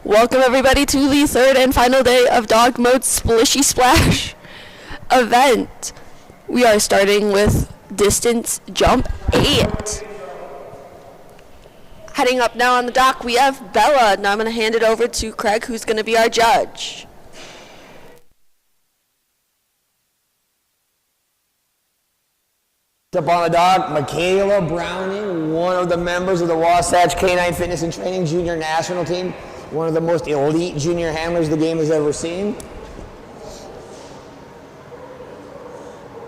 Welcome everybody to the third and final day of Dogmode's Splishy Splash event. We are starting with distance jump 8. Heading up now on the dock, we have Bella. Now I'm going to hand it over to Craig, who's going to be our judge. Up on the dock, Michaela Browning, one of the members of the Wasatch Canine Fitness and Training Junior National Team, one of the most elite junior handlers the game has ever seen.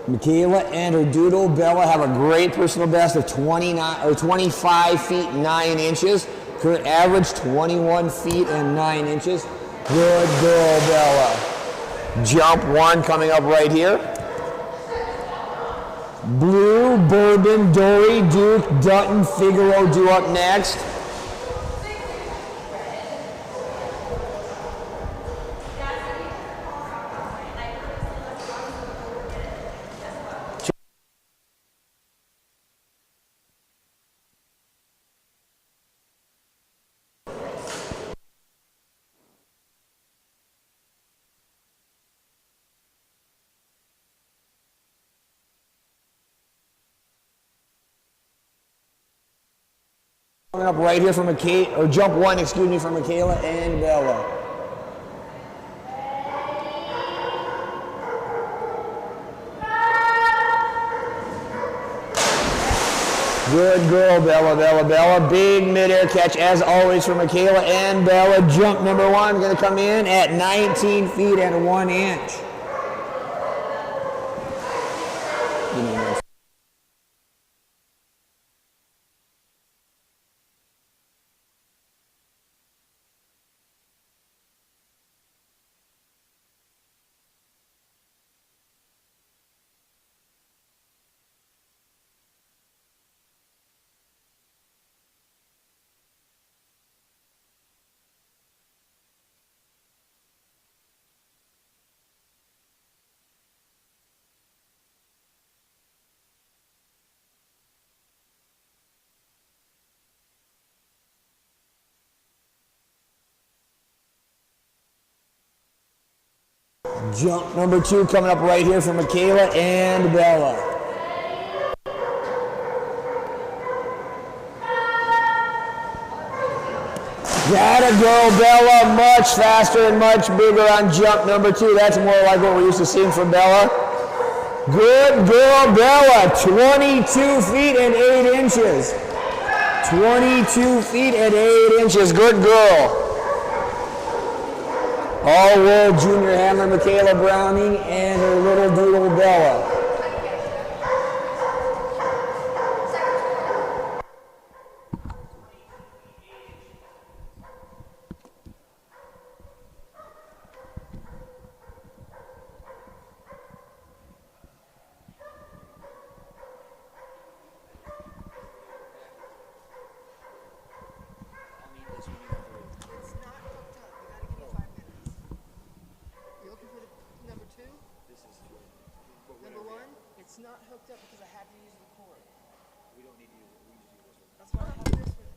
Michaela and her doodle, Bella, have a great personal best of 25 feet 9 inches. Current average 21 feet and 9 inches. Good girl, Bella. Jump 1 coming up right here. Blue, Bourbon, Dory, Duke, Dutton, Figaro due up next. Coming up right here from jump 1, excuse me, from Michaela and Bella. Good girl, Bella, Bella, Bella. Big midair catch, as always, for Michaela and Bella. Jump number 1 going to come in at 19 feet and 1 inch. Jump number 2 coming up right here from Michaela and Bella. Gotta go, Bella. Much faster and much bigger on jump number 2. That's more like what we're used to seeing from Bella. Good girl, Bella. 22 feet and 8 inches. 22 feet and 8 inches. Good girl. All-world junior handler Michaela Browning and her little doodle Bella. It's not hooked up because I had to use the cord. We don't need to use it. We just use this one. That's why I have this one.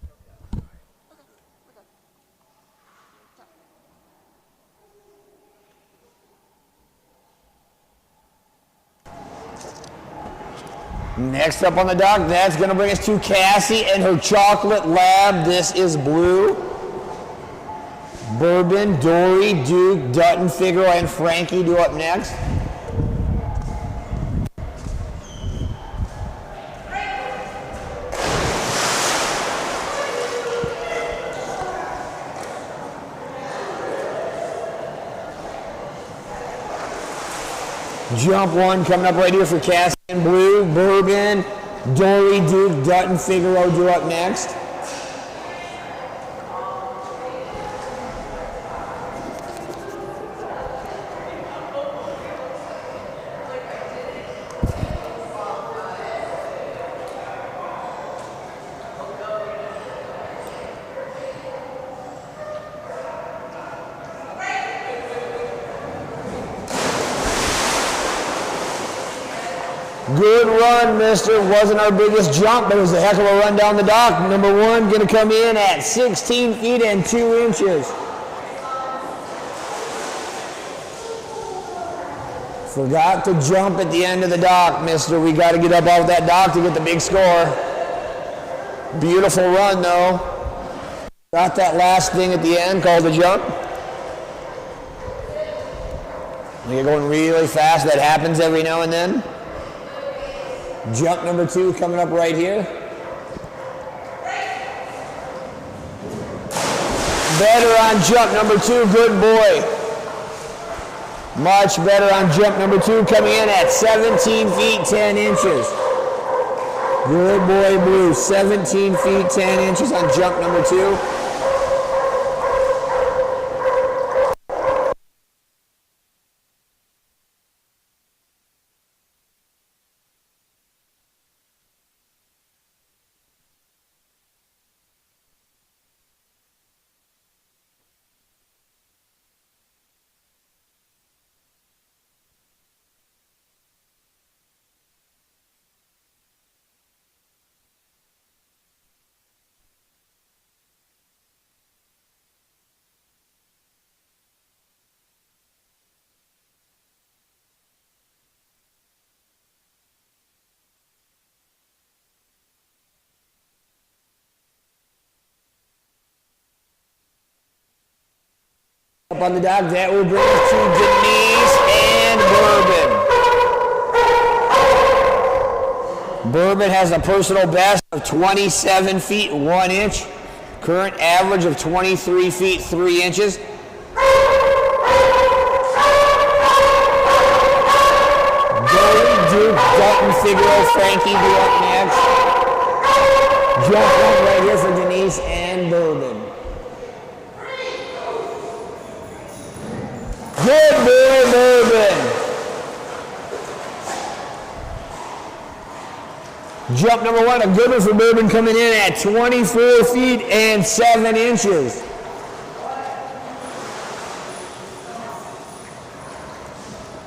Okay. Next up on the dock, that's going to bring us to Cassie and her chocolate lab. This is Blue, Bourbon, Dory, Duke, Dutton, Figaro, and Frankie due up next. Jump 1 coming up right here for Cassie and Blue, Bourbon, Dory, Duke, Dutton, Figaro due up next. Good run, mister. Wasn't our biggest jump, but it was a heck of a run down the dock. Number 1 going to come in at 16 feet and 2 inches. Forgot to jump at the end of the dock, mister. We got to get up off that dock to get the big score. Beautiful run, though. Got that last thing at the end called the jump. You're going really fast. That happens every now and then. Jump number 2 coming up right here. Better on jump number 2. Good boy. Much better on jump number 2, coming in at 17 feet 10 inches. Good boy, Blue. 17 feet 10 inches on jump number 2. Up on the dock, that will bring us to Denise and Bourbon. Bourbon has a personal best of 27 feet 1 inch. Current average of 23 feet 3 inches. Dolly, Duke, Dalton, Figaro, Frankie be up next. Jump up right here for Denise and Bourbon. Good boy, Bourbon. Jump number 1, a good one for Bourbon, coming in at 24 feet and 7 inches.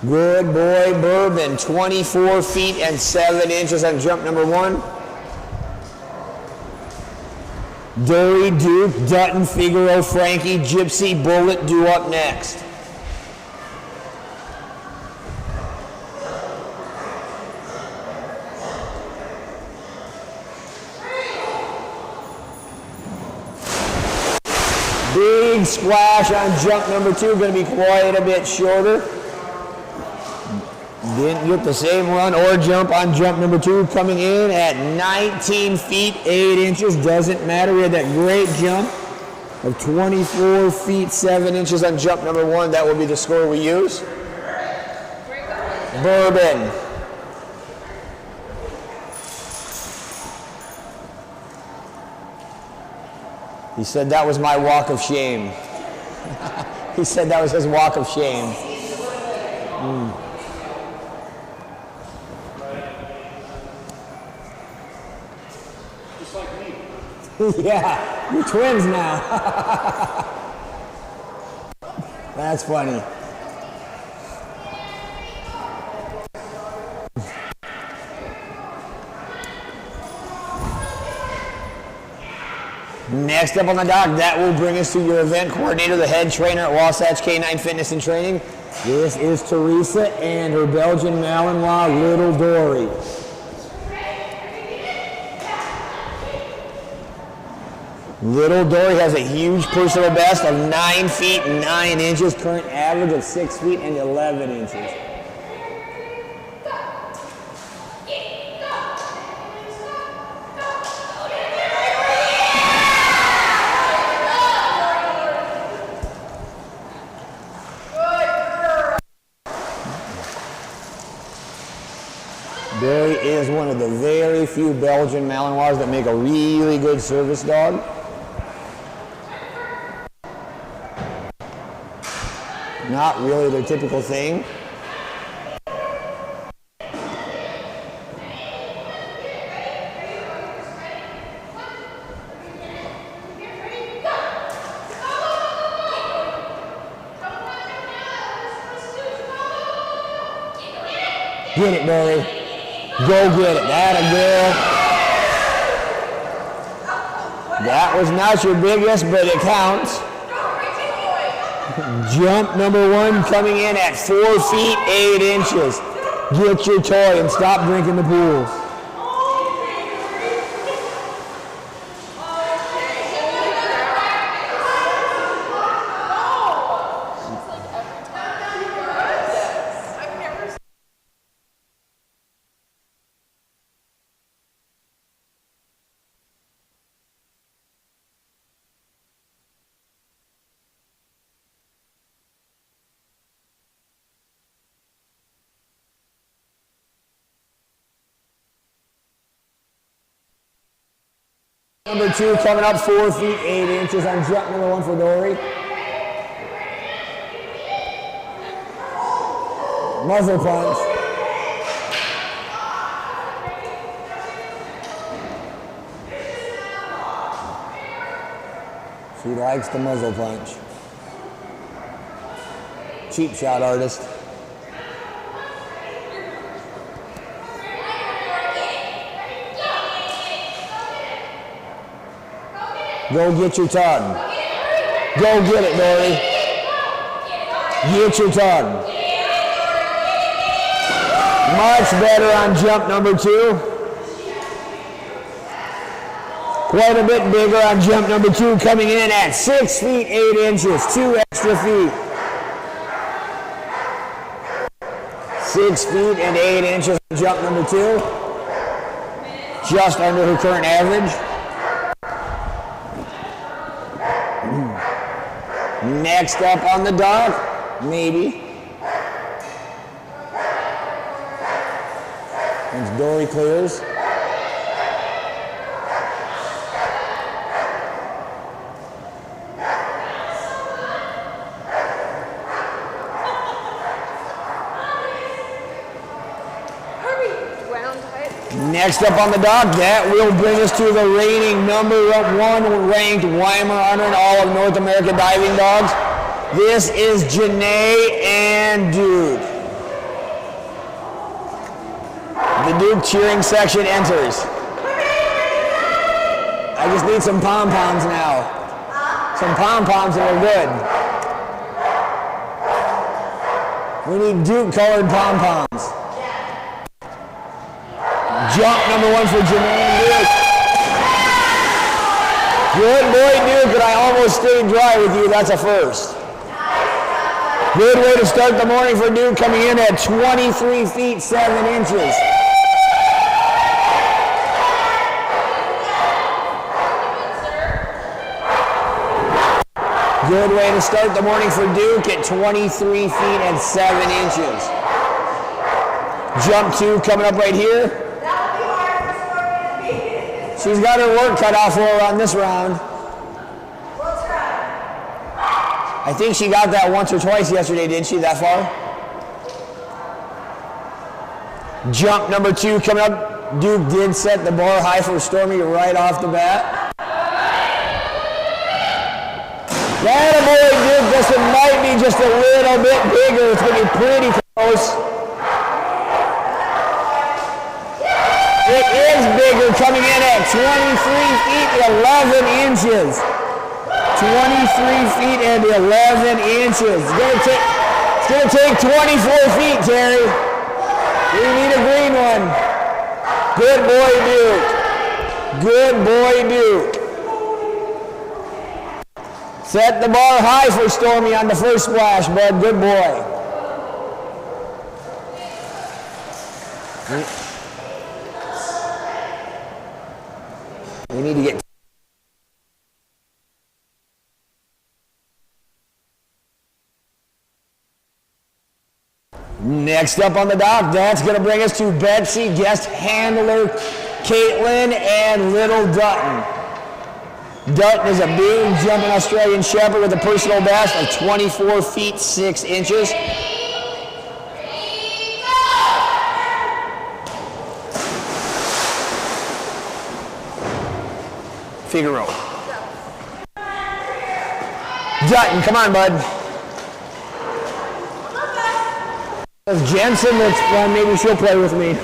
Good boy, Bourbon, 24 feet and 7 inches on jump number 1. Dory, Duke, Dutton, Figaro, Frankie, Gypsy, Bullet do up next. Big splash on jump number 2, going to be quite a bit shorter. Didn't get the same run or jump on jump number 2, coming in at 19 feet 8 inches. Doesn't matter. We had that great jump of 24 feet 7 inches on jump number 1. That will be the score we use. Bourbon. He said that was my walk of shame. He said that was his walk of shame. Just like me. Yeah, you're twins now. That's funny. Next up on the dock, that will bring us to your event coordinator, the head trainer at Wasatch K9 Fitness and Training. This is Teresa and her Belgian Malinois, Little Dory. Little Dory has a huge personal best of 9 feet 9 inches, current average of 6 feet and 11 inches. Dory is one of the very few Belgian Malinois that make a really good service dog. Not really their typical thing. Get it, Dory. Go get it. That a girl. That was not your biggest, but it counts. Jump number 1 coming in at 4 feet 8 inches. Get your toy and stop drinking the pool. Number 2 coming up 4 feet 8 inches on jump number 1 for Dory. Muzzle punch. She likes the muzzle punch. Cheap shot artist. Go get your ton. Go get it, Dory. Get your ton. Much better on jump number 2. Quite a bit bigger on jump number 2, coming in at 6 feet 8 inches, 2 extra feet. 6 feet and 8 inches on jump number 2. Just under her current average. Next up on the dock, maybe. Once Dory clears. Next up on the dock, that will bring us to the reigning number 1 ranked Weimar Hunter in all of North American diving dogs. This is Janae and Duke. The Duke cheering section enters. I just need some pom-poms now. Some pom-poms and we're good. We need Duke colored pom-poms. Jump number 1 for Janae and Duke. Good boy, Duke, and I almost stayed dry with you. That's a first. Good way to start the morning for Duke, coming in at 23 feet 7 inches. Good way to start the morning for Duke at 23 feet and 7 inches. Jump 2 coming up right here. She's got her work cut off for her on this round. I think she got that once or twice yesterday, didn't she, that far? Jump number 2 coming up. Duke did set the bar high for Stormy right off the bat. That boy, Duke, this one might be just a little bit bigger. It's going to be pretty close. It is bigger, coming in at 23 feet 11 inches. 23 feet and 11 inches. It's going to take 24 feet, Terry. We need a green one. Good boy, Duke. Good boy, Duke. Set the bar high for Stormy on the first splash, bud. Good boy. We need to get... Next up on the dock, that's going to bring us to Betsy, guest handler, Caitlin, and little Dutton. Dutton is a big jumping Australian Shepherd with a personal best of 24 feet 6 inches. Figaro. Dutton, come on, bud. If Jensen, maybe she'll play with me.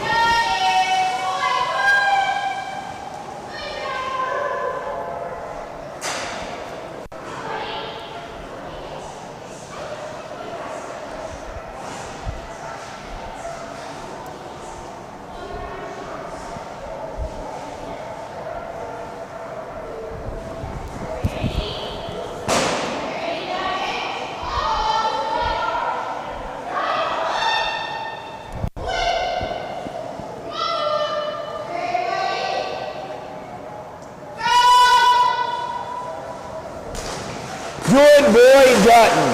Good boy, Dutton.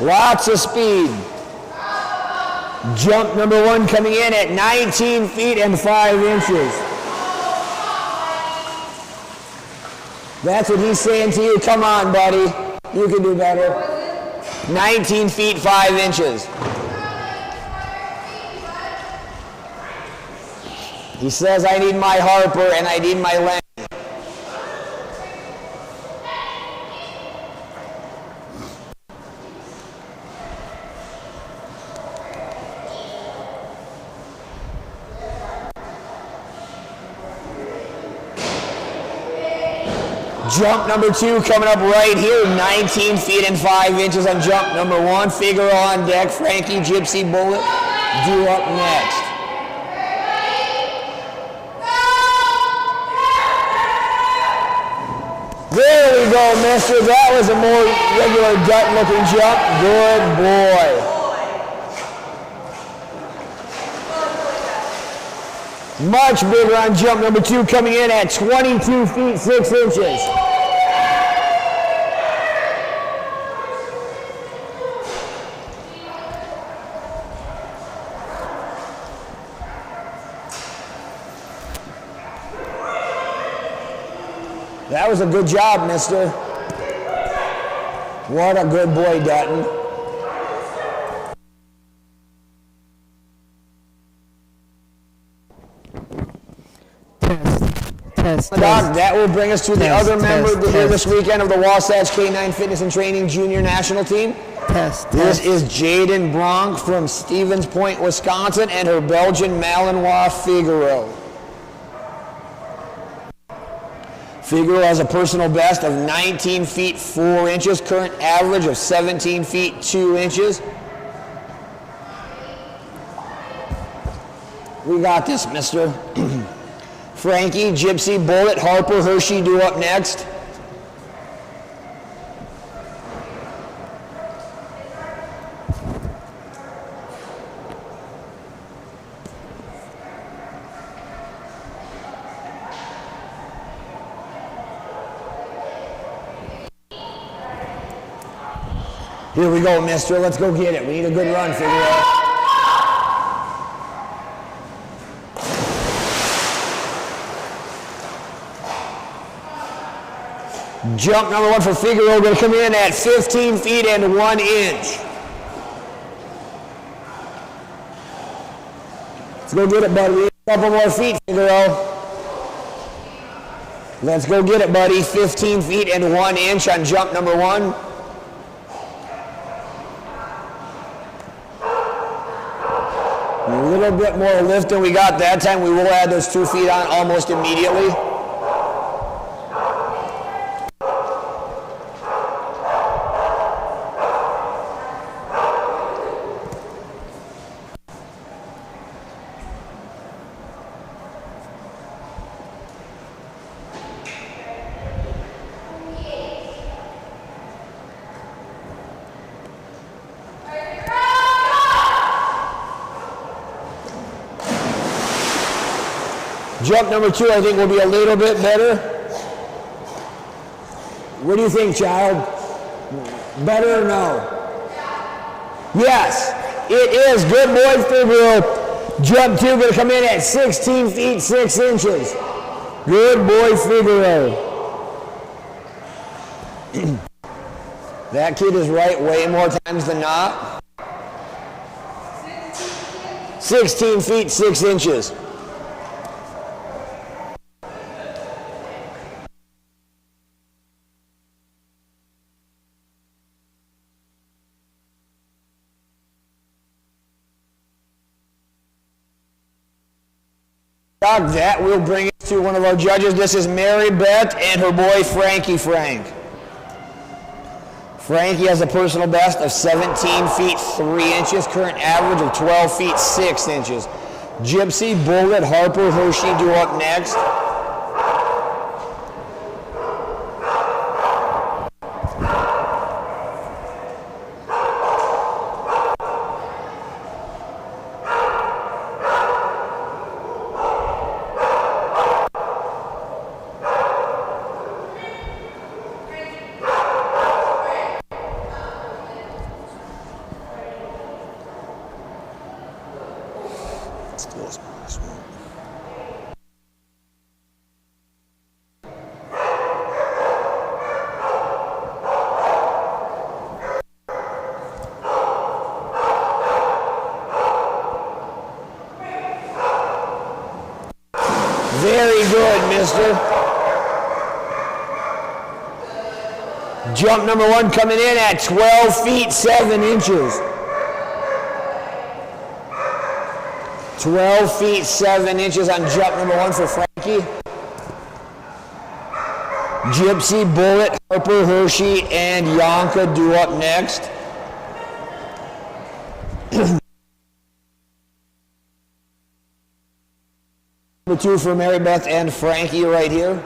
Lots of speed. Jump number 1 coming in at 19 feet and 5 inches. That's what he's saying to you. Come on, buddy. You can do better. 19 feet 5 inches. He says, I need my Harper and I need my Lang. Jump number 2 coming up right here, 19 feet and 5 inches on jump number 1. Figaro on deck, Frankie, Gypsy, Bullet, due up next. There we go, mister. That was a more regular Dutton-looking jump. Good boy. Much bigger on jump number 2, coming in at 22 feet 6 inches. That was a good job, mister. What a good boy, Dutton. Test. Doc, that will bring us to the other member here this weekend of the Wasatch K9 Fitness and Training Junior National Team. This is Jaden Bronk from Stevens Point, Wisconsin, and her Belgian Malinois Figaro. Figaro has a personal best of 19 feet 4 inches, current average of 17 feet 2 inches. We got this, mister. Frankie, Gypsy, Bullet, Harper, Hershey due up next. Here we go, mister. Let's go get it. We need a good run, Figaro. Jump number 1 for Figaro going to come in at 15 feet and 1 inch. Let's go get it, buddy. We need a couple more feet, Figaro. Let's go get it, buddy. 15 feet and 1 inch on jump number 1. A little bit more lift than we got that time. We will add those 2 feet on almost immediately. Jump number 2, I think, will be a little bit better. What do you think, child? Better or no? Yes, it is. Good boy, Figaro. Jump 2 going to come in at 16 feet 6 inches. Good boy, Figaro. That kid is right way more times than not. 16 feet 6 inches. That will bring us to one of our judges. This is Mary Beth and her boy Frankie Frank. Frankie has a personal best of 17 feet 3 inches, current average of 12 feet 6 inches. Gypsy, Bullet, Harper, Hershey due up next. Very good, mister. Jump number 1 coming in at 12 feet 7 inches. 12 feet 7 inches on jump number 1 for Frankie. Gypsy, Bullet, Harper, Hershey, and Yonka do up next. Number 2 for Mary Beth and Frankie right here.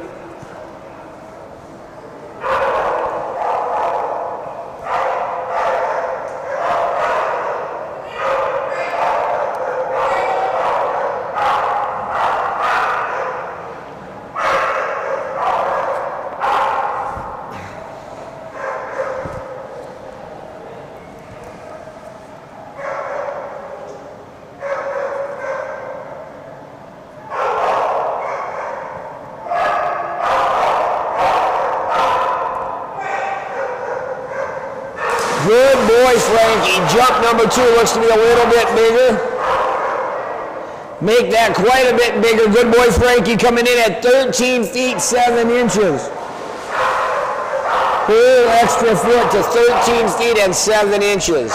Good boy, Frankie. Jump number 2 looks to be a little bit bigger. Make that quite a bit bigger. Good boy, Frankie, coming in at 13 feet 7 inches. Whole extra foot to 13 feet and 7 inches.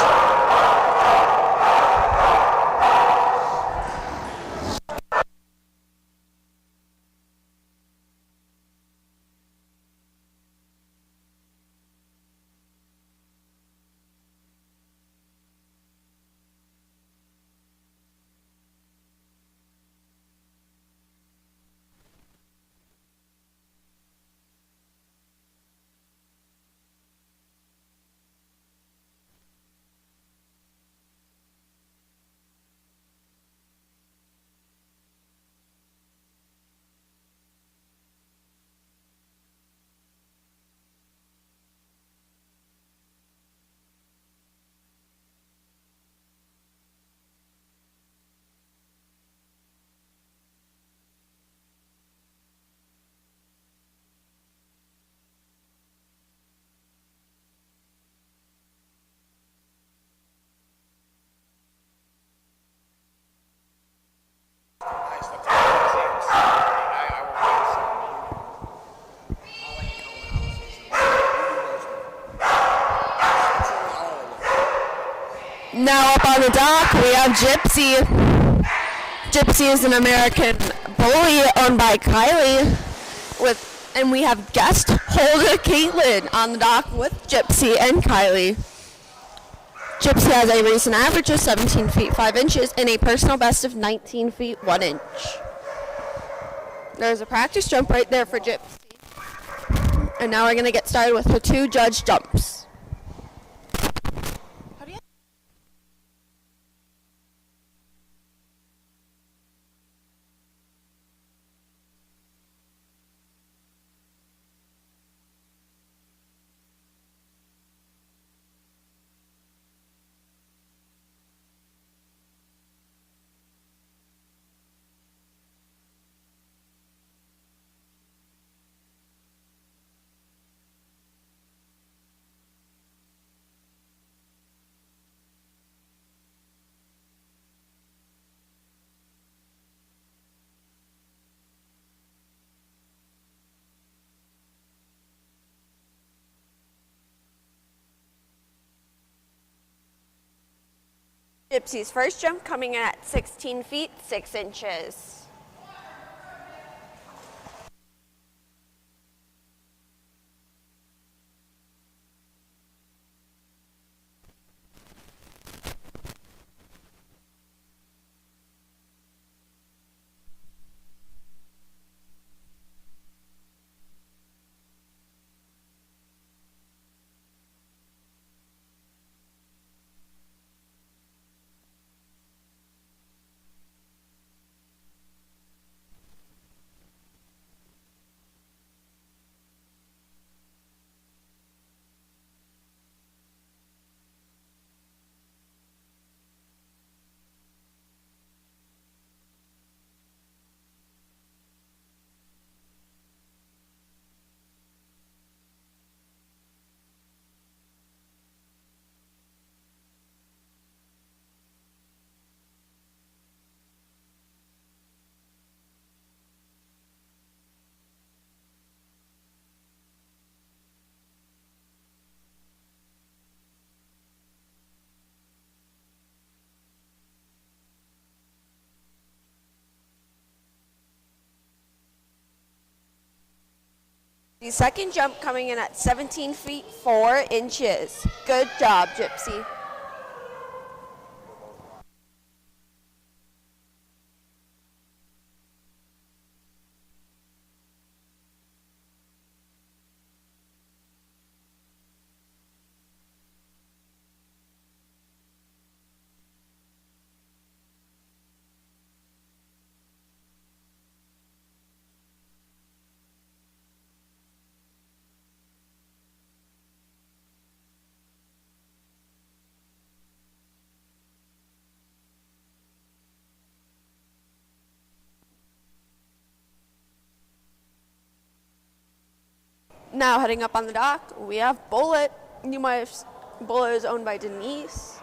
Now up on the dock, we have Gypsy. Gypsy is an American bully owned by Kylie, and we have guest holder Caitlin on the dock with Gypsy and Kylie. Gypsy has a recent average of 17 feet 5 inches and a personal best of 19 feet 1 inch. There's a practice jump right there for Gypsy. And now we're going to get started with her 2 judge jumps. Gypsy's first jump coming in at 16 feet 6 inches. The second jump coming in at 17 feet 4 inches. Good job, Gypsy. Now heading up on the dock, we have Bullet. Bullet is owned by Denise.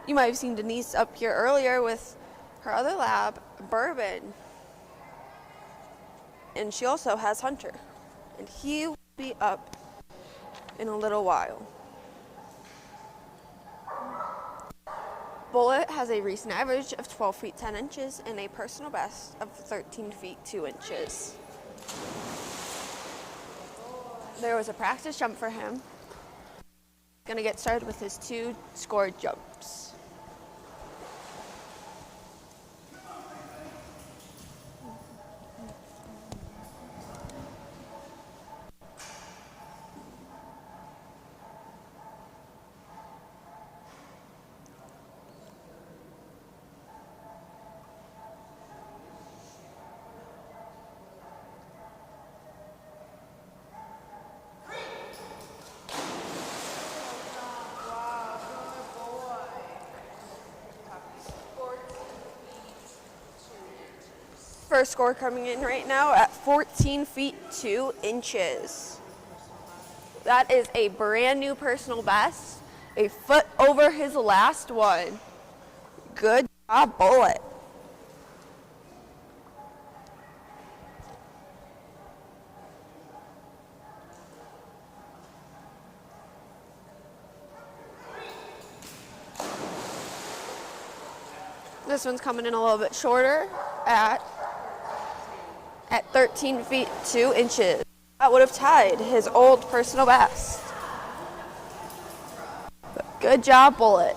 You might have seen Denise up here earlier with her other lab, Bourbon. And she also has Hunter. And he will be up in a little while. Bullet has a recent average of 12 feet 10 inches and a personal best of 13 feet 2 inches. There was a practice jump for him. Gonna get started with his 2 scored jumps. First score coming in right now at 14 feet 2 inches. That is a brand new personal best, a foot over his last one. Good job, Bullet. This one's coming in a little bit shorter at 13 feet 2 inches. That would have tied his old personal best. But good job, Bullet.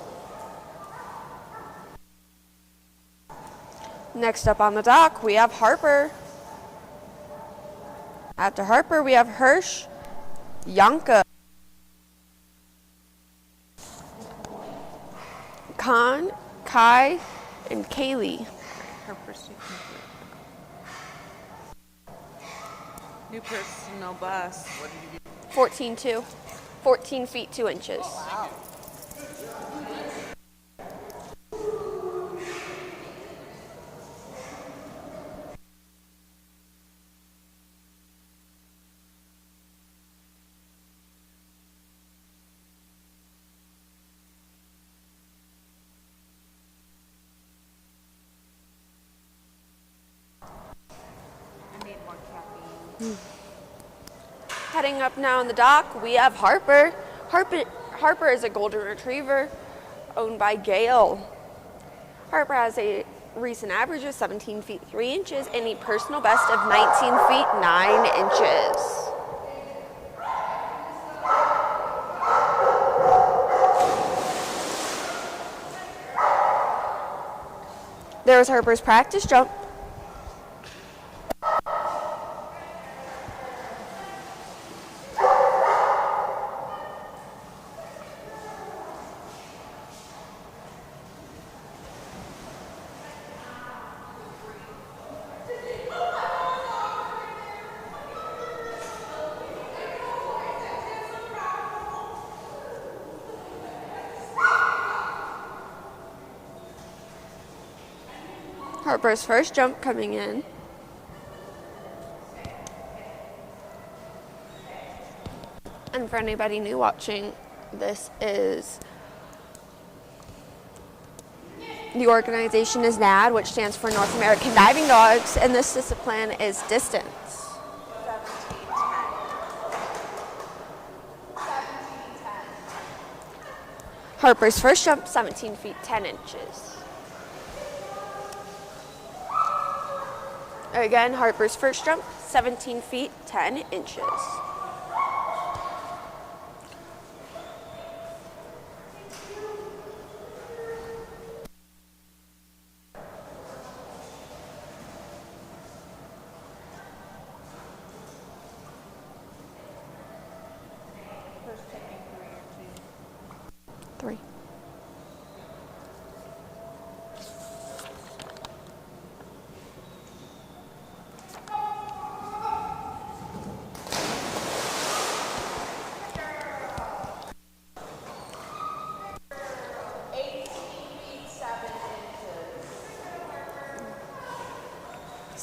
Next up on the dock, we have Harper. After Harper, we have Hirsch, Yanka, Khan, Kai, and Kaylee. New personal best. 14.2. 14 feet 2 inches. Wow. Heading up now on the dock, we have Harper. Harper is a golden retriever owned by Gail. Harper has a recent average of 17 feet 3 inches and a personal best of 19 feet 9 inches. There's Harper's practice jump. Harper's first jump coming in. And for anybody new watching, this is the organization is NAD, which stands for North American Diving Dogs, and this discipline is distance. 17:10. Harper's first jump, 17 feet 10 inches. Again, Harper's first jump, 17 feet 10 inches.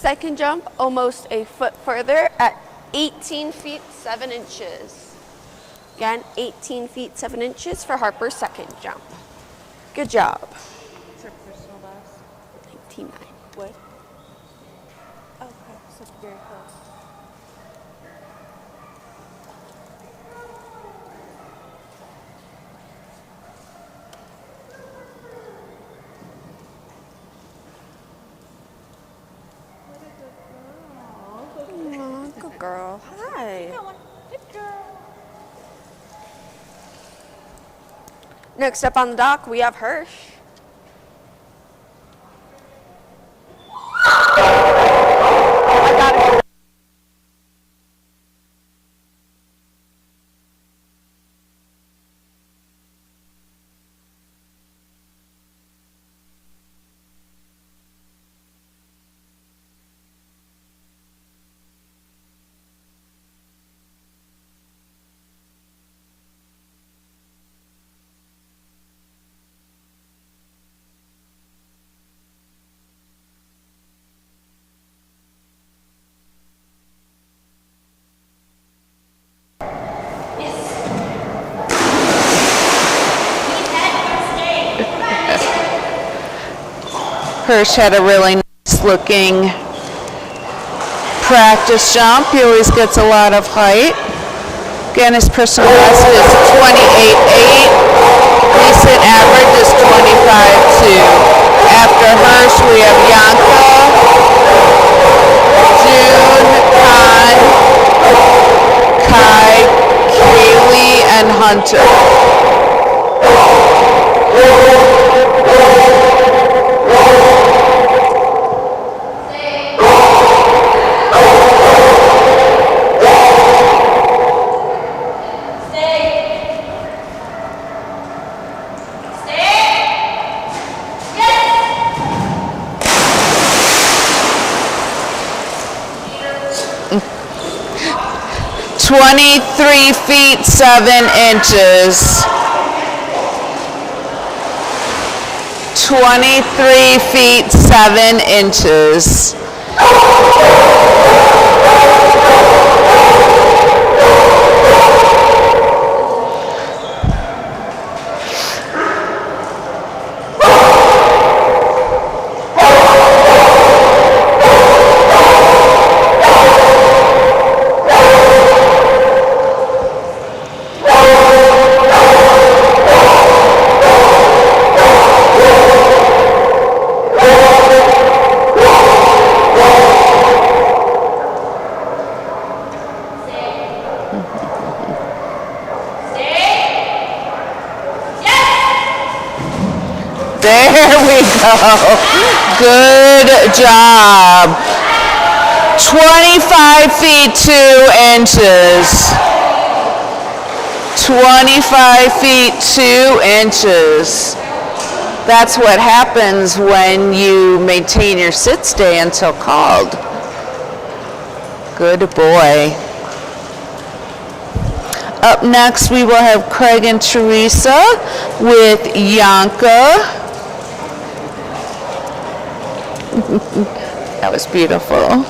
Second jump, almost a foot further at 18 feet 7 inches. Again, 18 feet 7 inches for Harper's second jump. Good job. What's her personal best? 19.9. What? Okay, so very close. Aw, good girl. Hi. Good girl. Next up on the dock, we have Hirsch. I got it. Hirsch had a really nice looking practice jump. He always gets a lot of height. Again, his personal best is 28.8. Recent average is 25.2. After Hirsch, we have Yanka, June, Khan, Kai, Kaylee, and Hunter. 23 feet 7 inches. 23 feet 7 inches. There we go. Good job. 25 feet 2 inches. 25 feet 2 inches. That's what happens when you maintain your sit stay until called. Good boy. Up next, we will have Craig and Teresa with Yanka. That was beautiful.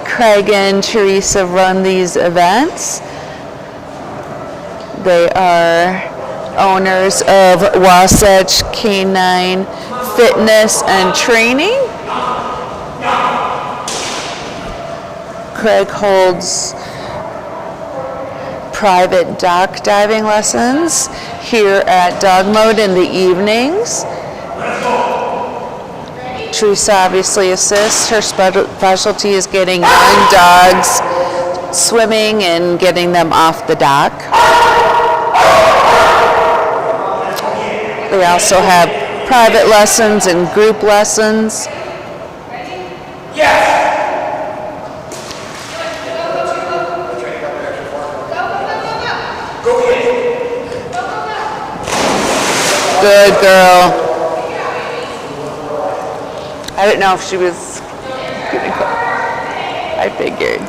Craig and Teresa run these events. They are owners of Wasatch Canine Fitness and Training. Craig holds private dock diving lessons here at Dogmode in the evenings. Teresa obviously assists. Her specialty is getting young dogs swimming and getting them off the dock. They also have private lessons and group lessons. Good girl. I didn't know if she was gonna go. I figured.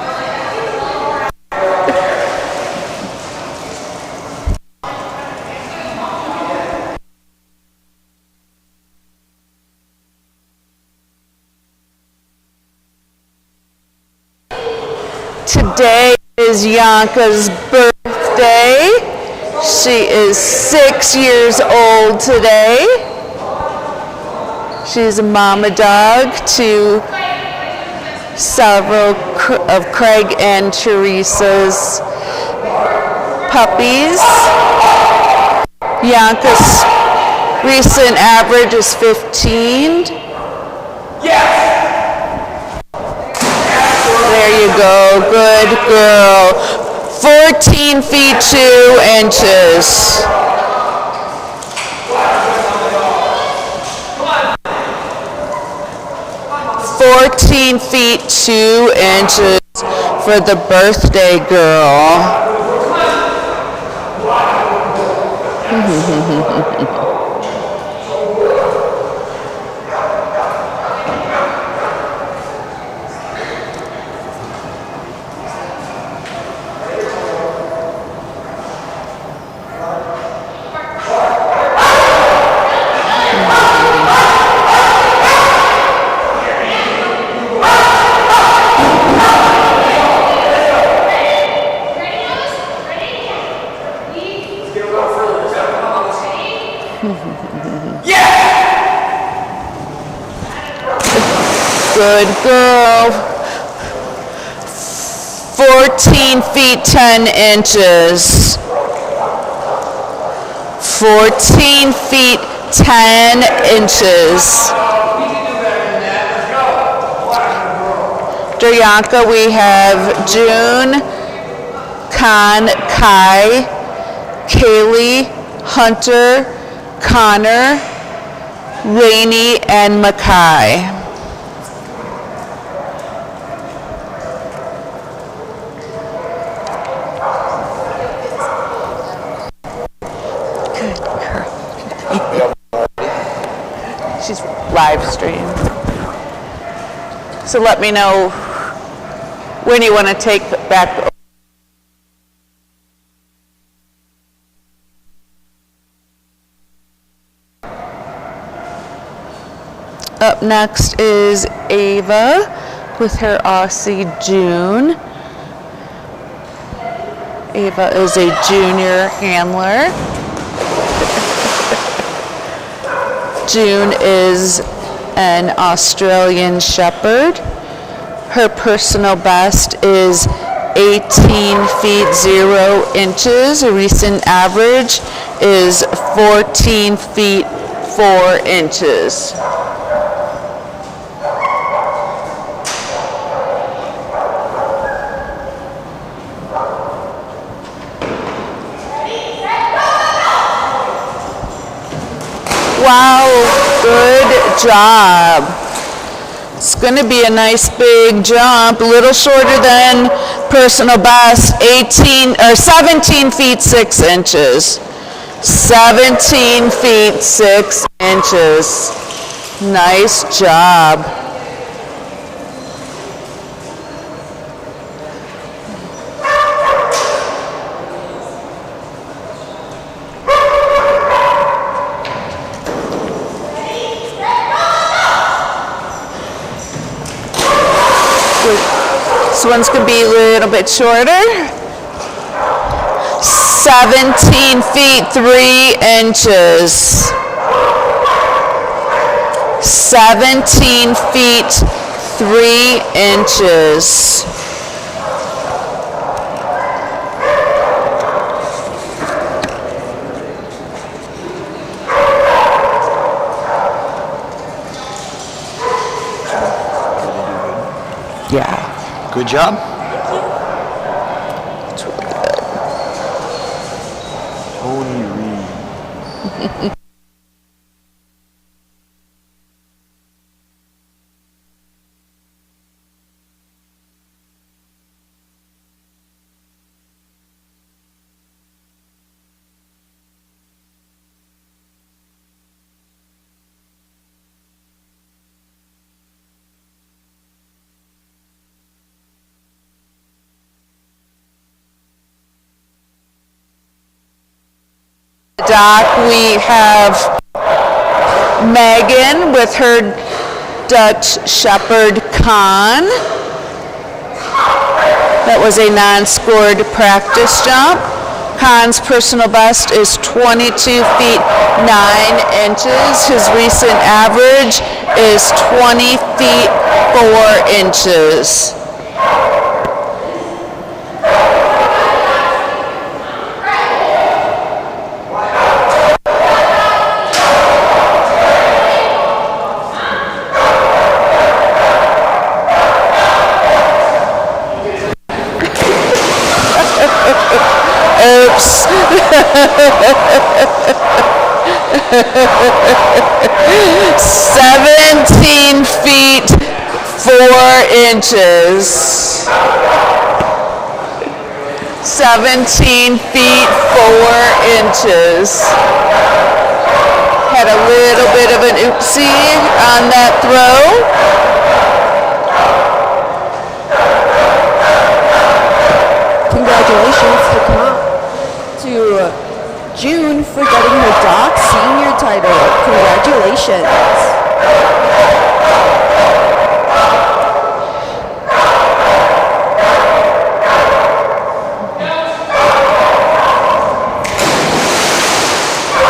Today is Yanka's birthday. She is 6 years old today. She's a mama dog to several of Craig and Teresa's puppies. Yanka's recent average is 15. There you go, good girl. 14 feet 2 inches. "14 feet 2 inches for the birthday girl." Good girl. 14 feet 10 inches. 14 feet 10 inches. Yanka, we have June, Khan, Kai, Kaylee, Hunter, Connor, Rainey, and Mackay. She's live stream. So let me know when you want to take back. Up next is Ava with her Aussie June. Ava is a junior handler. June is an Australian Shepherd. Her personal best is 18 feet 0 inches. A recent average is 14 feet 4 inches. Wow, good job. It's going to be a nice big jump, a little shorter than personal best, 17 feet 6 inches. 17 feet 6 inches. Nice job. This one's going to be a little bit shorter. 17 feet 3 inches. 17 feet 3 inches. Yeah. Good job. It's really good. Tony Reed. Doc, we have Megan with her Dutch Shepherd Con. That was a non-scored practice jump. Han's personal best is 22 feet 9 inches. His recent average is 20 feet 4 inches. Oops. 17 feet 4 inches. 17 feet 4 inches. Had a little bit of an oopsie on that throw. Congratulations to June for getting her Doc Senior title. Congratulations.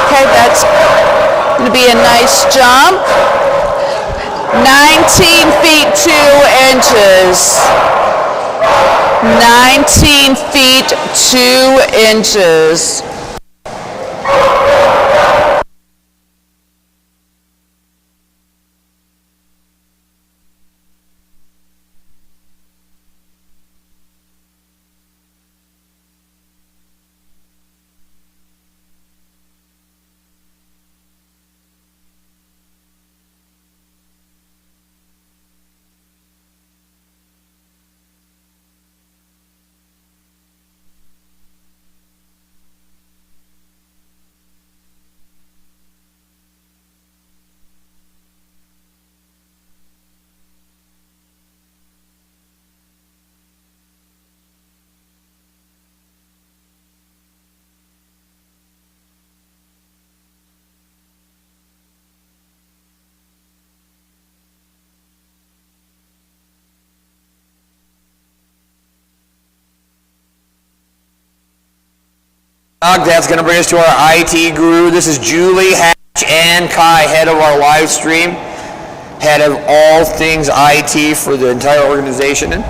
Okay, that's going to be a nice jump. 19 feet 2 inches. 19 feet 2 inches. That's going to bring us to our IT guru. This is Julie, Hatch, and Kai, head of our live stream, head of all things IT for the entire organization.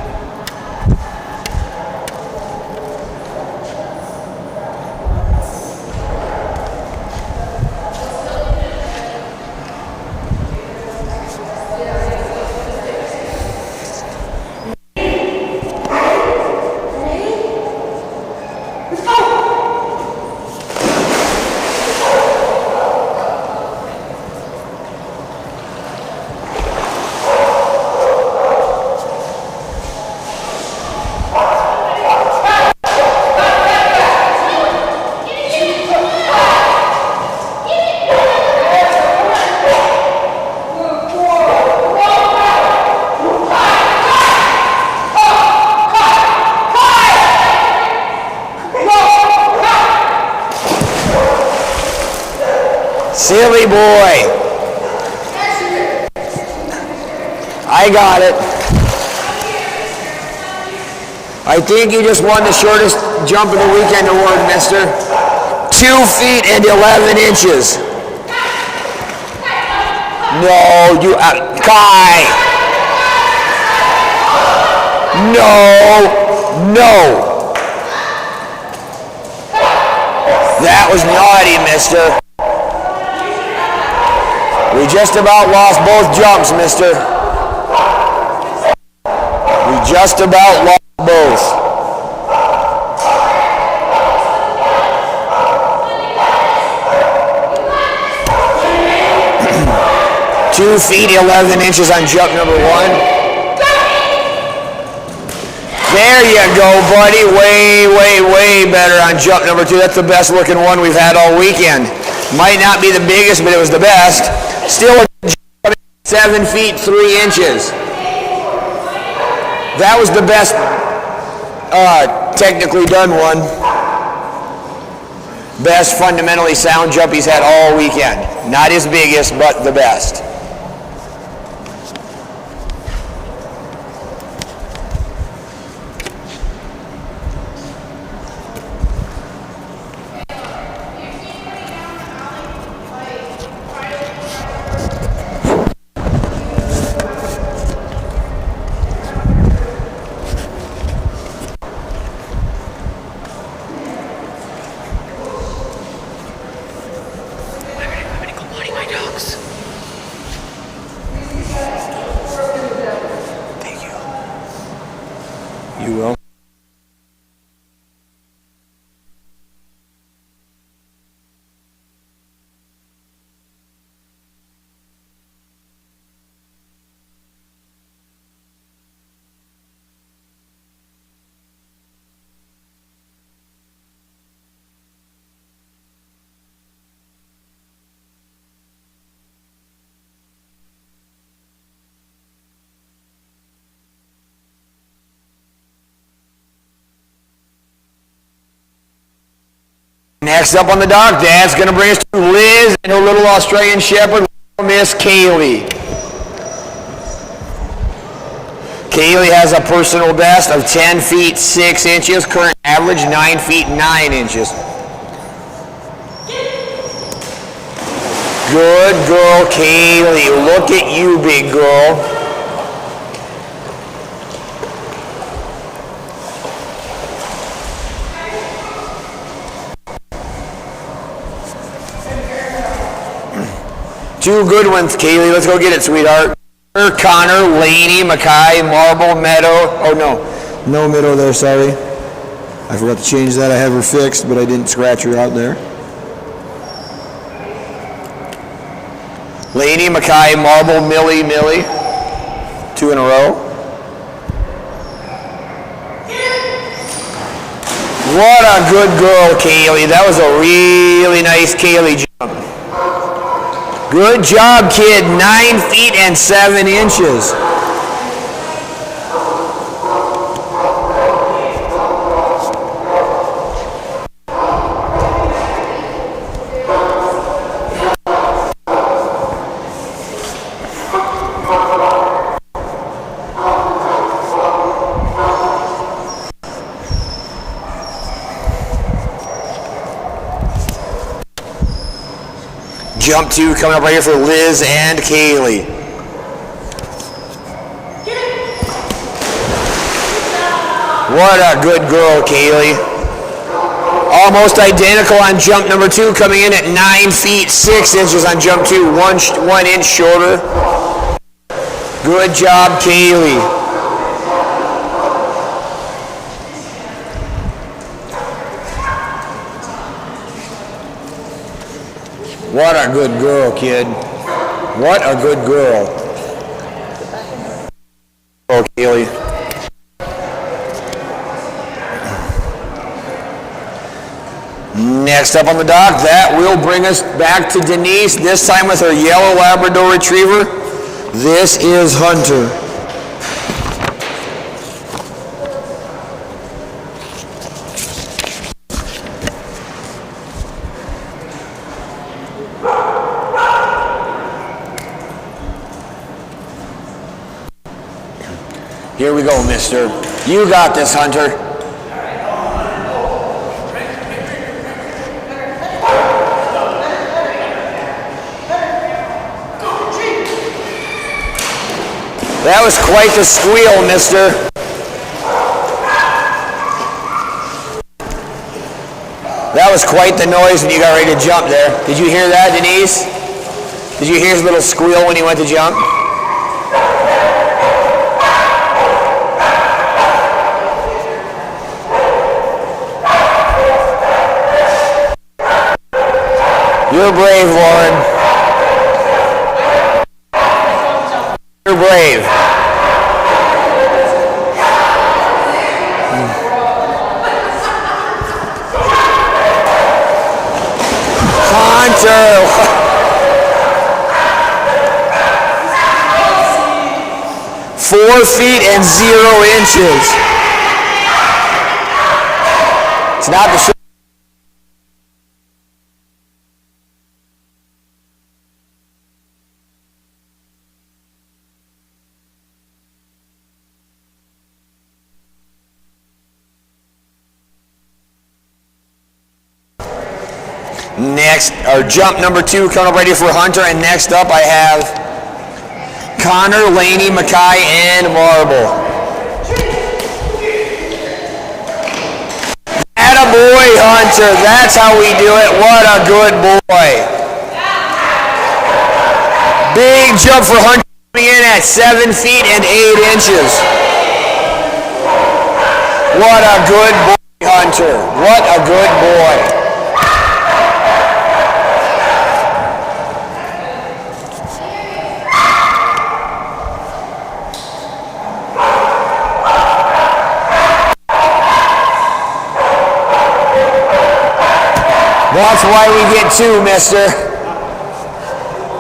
Silly boy. I got it. I think you just won the shortest jump of the weekend award, mister. 2 feet and 11 inches. No, you, Kai. No. That was naughty, mister. We just about lost both jumps, mister. We just about lost both. Two feet, 11 inches on jump number 1. There you go, buddy. Way better on jump number 2. That's the best looking one we've had all weekend. Might not be the biggest, but it was the best. Still a 7 feet 3 inches. That was the best technically done one. Best fundamentally sound jump he's had all weekend. Not his biggest, but the best. 6. Thank you. You will. Next up on the dock, Dad's going to bring us to Liz and her little Australian Shepherd, Miss Kaylee. Kaylee has a personal best of 10 feet 6 inches, current average 9 feet 9 inches. Good girl, Kaylee. Look at you, big girl. Two good ones, Kaylee. Let's go get it, sweetheart. Connor, Laney, Mackay, Marble, Meadow. Oh, no. No Meadow there, sorry. I forgot to change that. I have her fixed, but I didn't scratch her out there. Laney, Mackay, Marble, Millie. 2 in a row. What a good girl, Kaylee. That was a really nice Kaylee jump. Good job, kid. 9 feet and 7 inches. Jump 2 coming up right here for Liz and Kaylee. What a good girl, Kaylee. Almost identical on jump number 2, coming in at 9 feet 6 inches on jump 2, 1 inch shorter. Good job, Kaylee. What a good girl, kid. What a good girl. Oh, Kaylee. Next up on the dock, that will bring us back to Denise, this time with her yellow Labrador Retriever. This is Hunter. Here we go, mister. You got this, Hunter. That was quite the squeal, mister. That was quite the noise when you got ready to jump there. Did you hear that, Denise? Did you hear his little squeal when he went to jump? You're brave, Lauren. You're brave. Hunter. 4 feet and 0 inches. It's not the Next, or jump number 2 coming up ready for Hunter, and next up I have Connor, Laney, Mackay, and Marble. Attaboy, Hunter. That's how we do it. What a good boy. Big jump for Hunter coming in at 7 feet and 8 inches. What a good boy, Hunter. What a good boy. That's why we get 2, mister.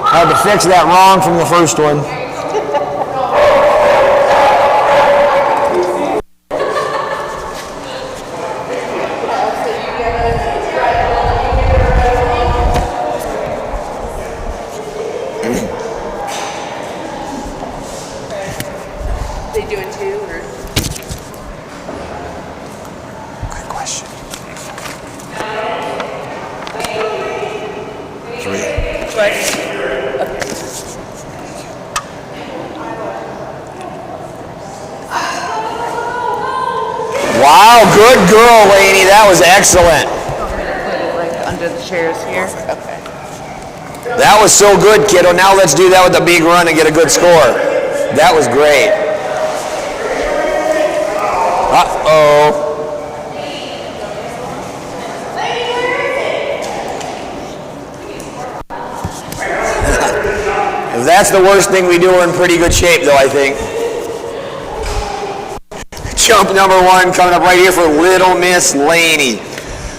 Had to fix that wrong from the first one. They doing 2 or? Good question. 3. Wow, good girl, Lainey. That was excellent. Like under the chairs here? Okay. That was so good, kiddo. Now let's do that with a big run and get a good score. That was great. Uh-oh. If that's the worst thing we do, we're in pretty good shape, though, I think. Jump number 1 coming up right here for Little Miss Lainey.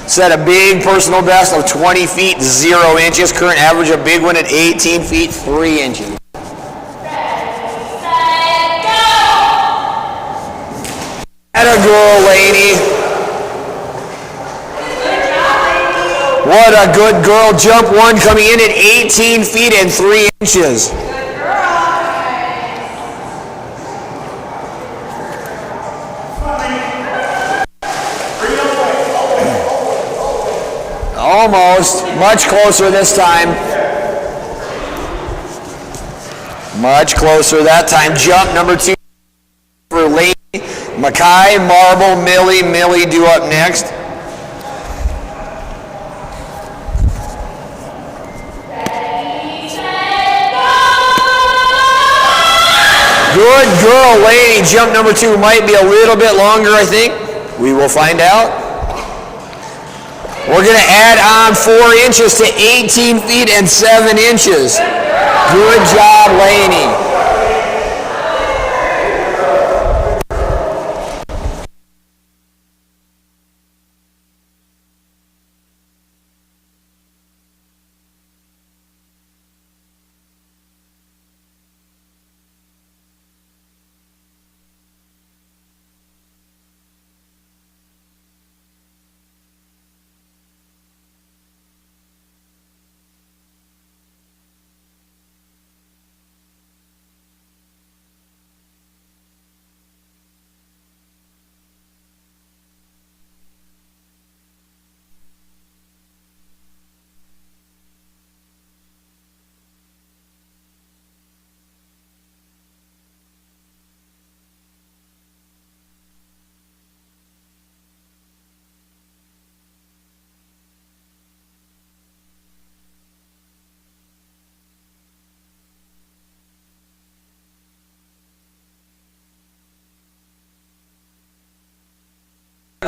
Set a big personal best of 20 feet 0 inches. Current average, a big one at 18 feet 3 inches. Atta girl, Lainey. What a good girl. Jump 1 coming in at 18 feet and 3 inches. Almost. Much closer this time. Much closer that time. Jump number 2 for Lainey. Mackay, Marble, Millie due up next. Good girl, Lainey. Jump number 2 might be a little bit longer, I think. We will find out. We're going to add on 4 inches to 18 feet and 7 inches. Good job, Lainey.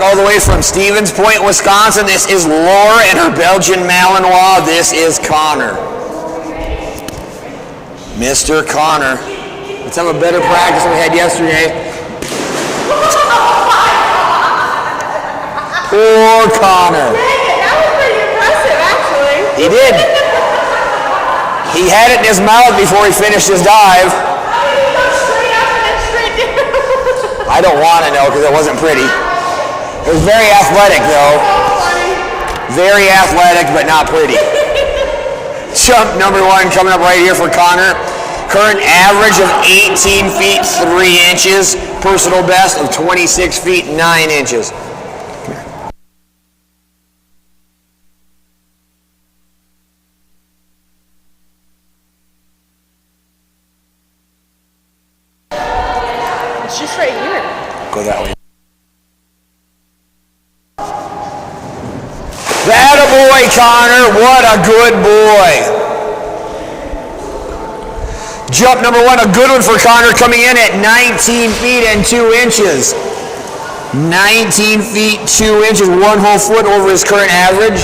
All the way from Stevens Point, Wisconsin, this is Laura and her Belgian Malinois. This is Connor. Mr. Connor. Let's have a better practice than we had yesterday. Poor Connor. That was pretty impressive, actually. He did. He had it in his mouth before he finished his dive. Straight up and then straight down. I don't want to know because it wasn't pretty. It was very athletic, though. Very athletic, but not pretty. Jump number 1 coming up right here for Connor. Current average of 18 feet 3 inches. Personal best of 26 feet 9 inches. It's just right here. Go that way. Attaboy, Connor. What a good boy. Jump number 1, a good one for Connor, coming in at 19 feet and 2 inches. 19 feet, 2 inches, 1 whole foot over his current average.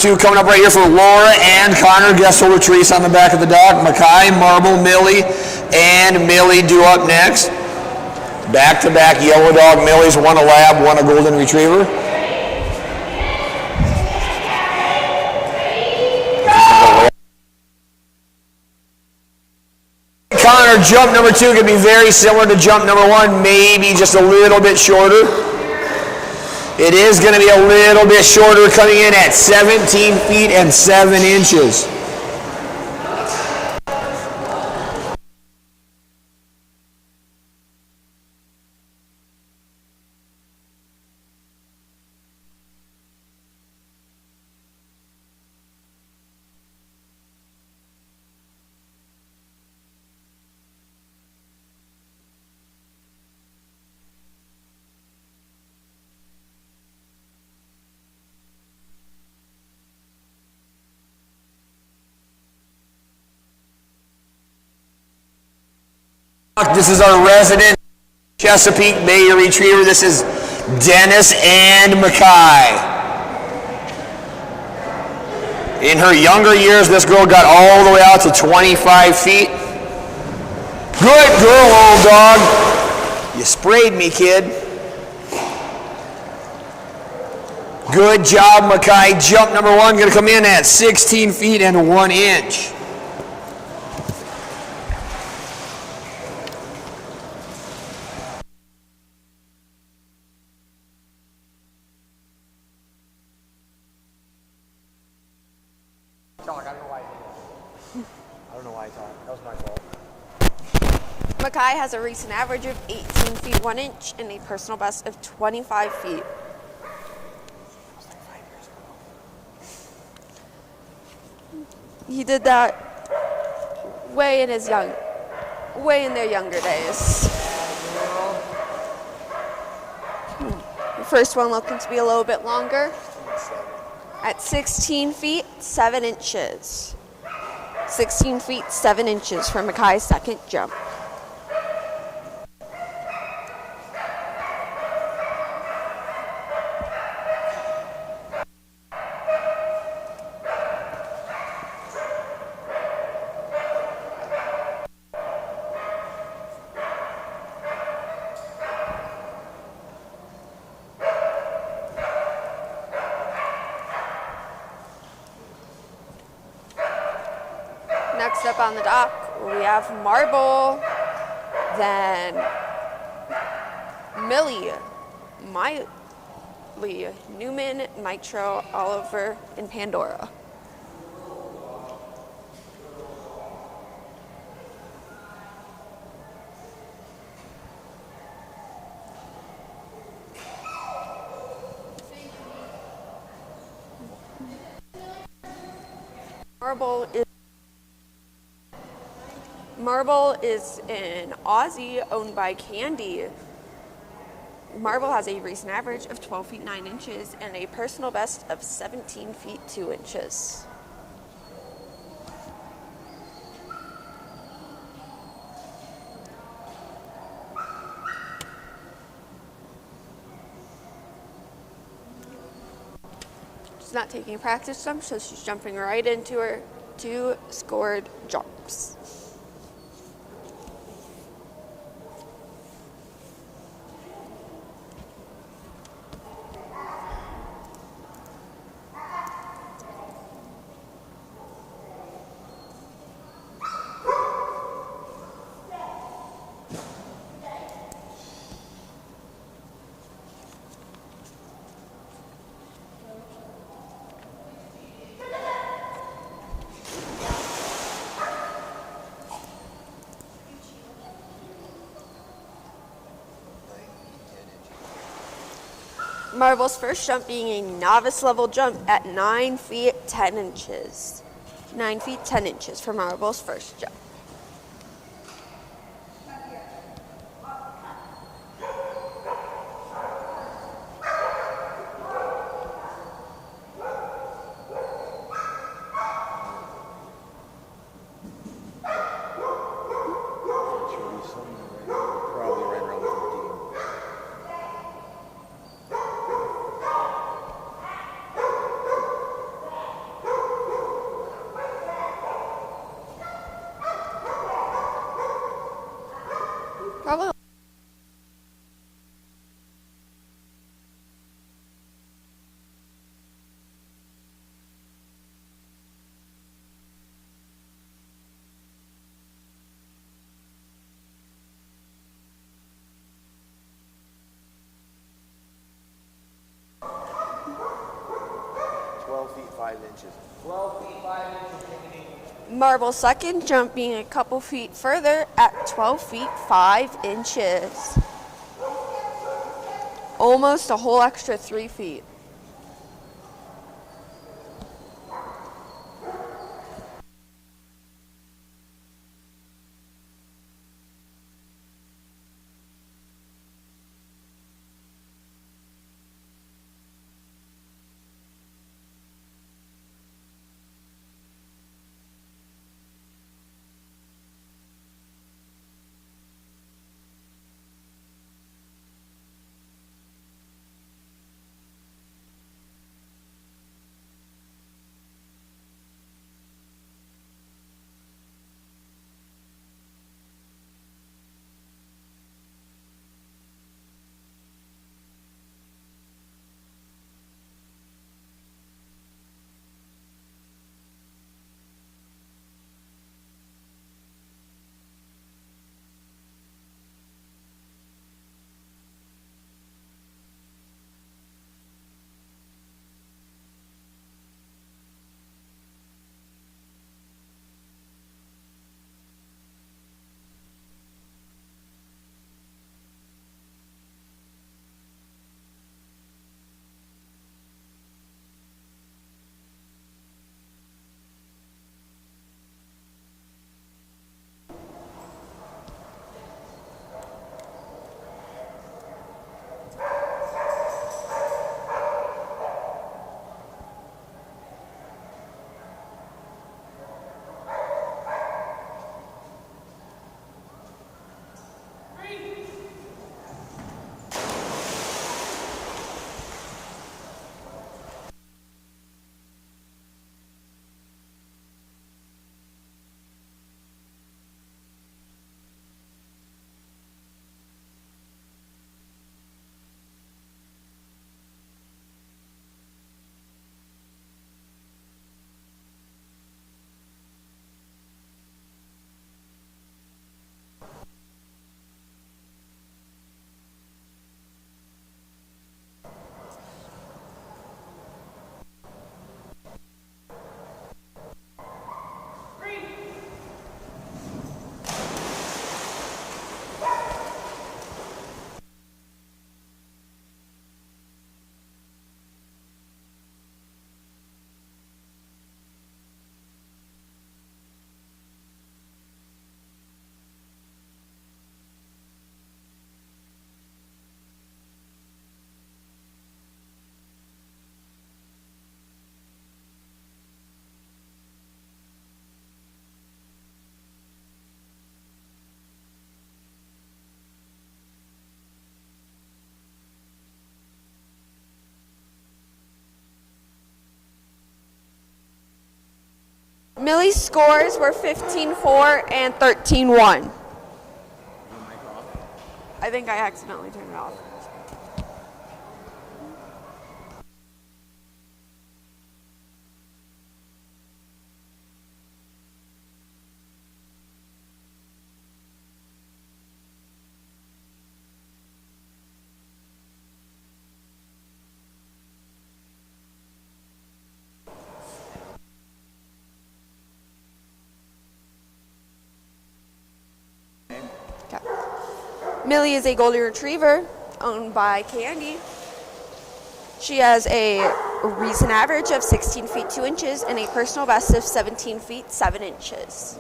Two coming up right here for Laura and Connor. Guest holder Teresa on the back of the dock. Mackay, Marble, Millie, and Millie due up next. Back-to-back yellow dog Millies, one a lab, one a golden retriever. Connor, jump number 2 could be very similar to jump number 1, maybe just a little bit shorter. It is going to be a little bit shorter, coming in at 17 feet and 7 inches. This is our resident Chesapeake Bay Retriever. This is Dennis and Mackay. In her younger years, this girl got all the way out to 25 feet. Good girl, old dog. You sprayed me, kid. Good job, Mackay. Jump number 1 going to come in at 16 feet and 1 inch. Mackay has a recent average of 18 feet 1 inch and a personal best of 25 feet. He did that way in their younger days. The first one looking to be a little bit longer at 16 feet 7 inches. 16 feet 7 inches for Mackay's second jump. Next up on the dock, we have Marble, then Millie, Miley, Newman, Nitro, Oliver, and Pandora. Marble is an Aussie owned by Candy. Marble has a recent average of 12 feet 9 inches and a personal best of 17 feet 2 inches. She's not taking practice jumps, so she's jumping right into her 2 scored jumps. Marvel's first jump being a novice level jump at 9 feet 10 inches. 9 feet 10 inches for Marvel's first jump. Probably right around 13. Probably. Feet 5 inches. 12 feet 5 inches. Marvel's second jump being a couple feet further at 12 feet 5 inches. Almost a whole extra 3 feet. Millie's scores were 15-4 and 13-1. I think I accidentally turned it off. Millie is a golden retriever owned by Candy. She has a recent average of 16 feet 2 inches and a personal best of 17 feet 7 inches.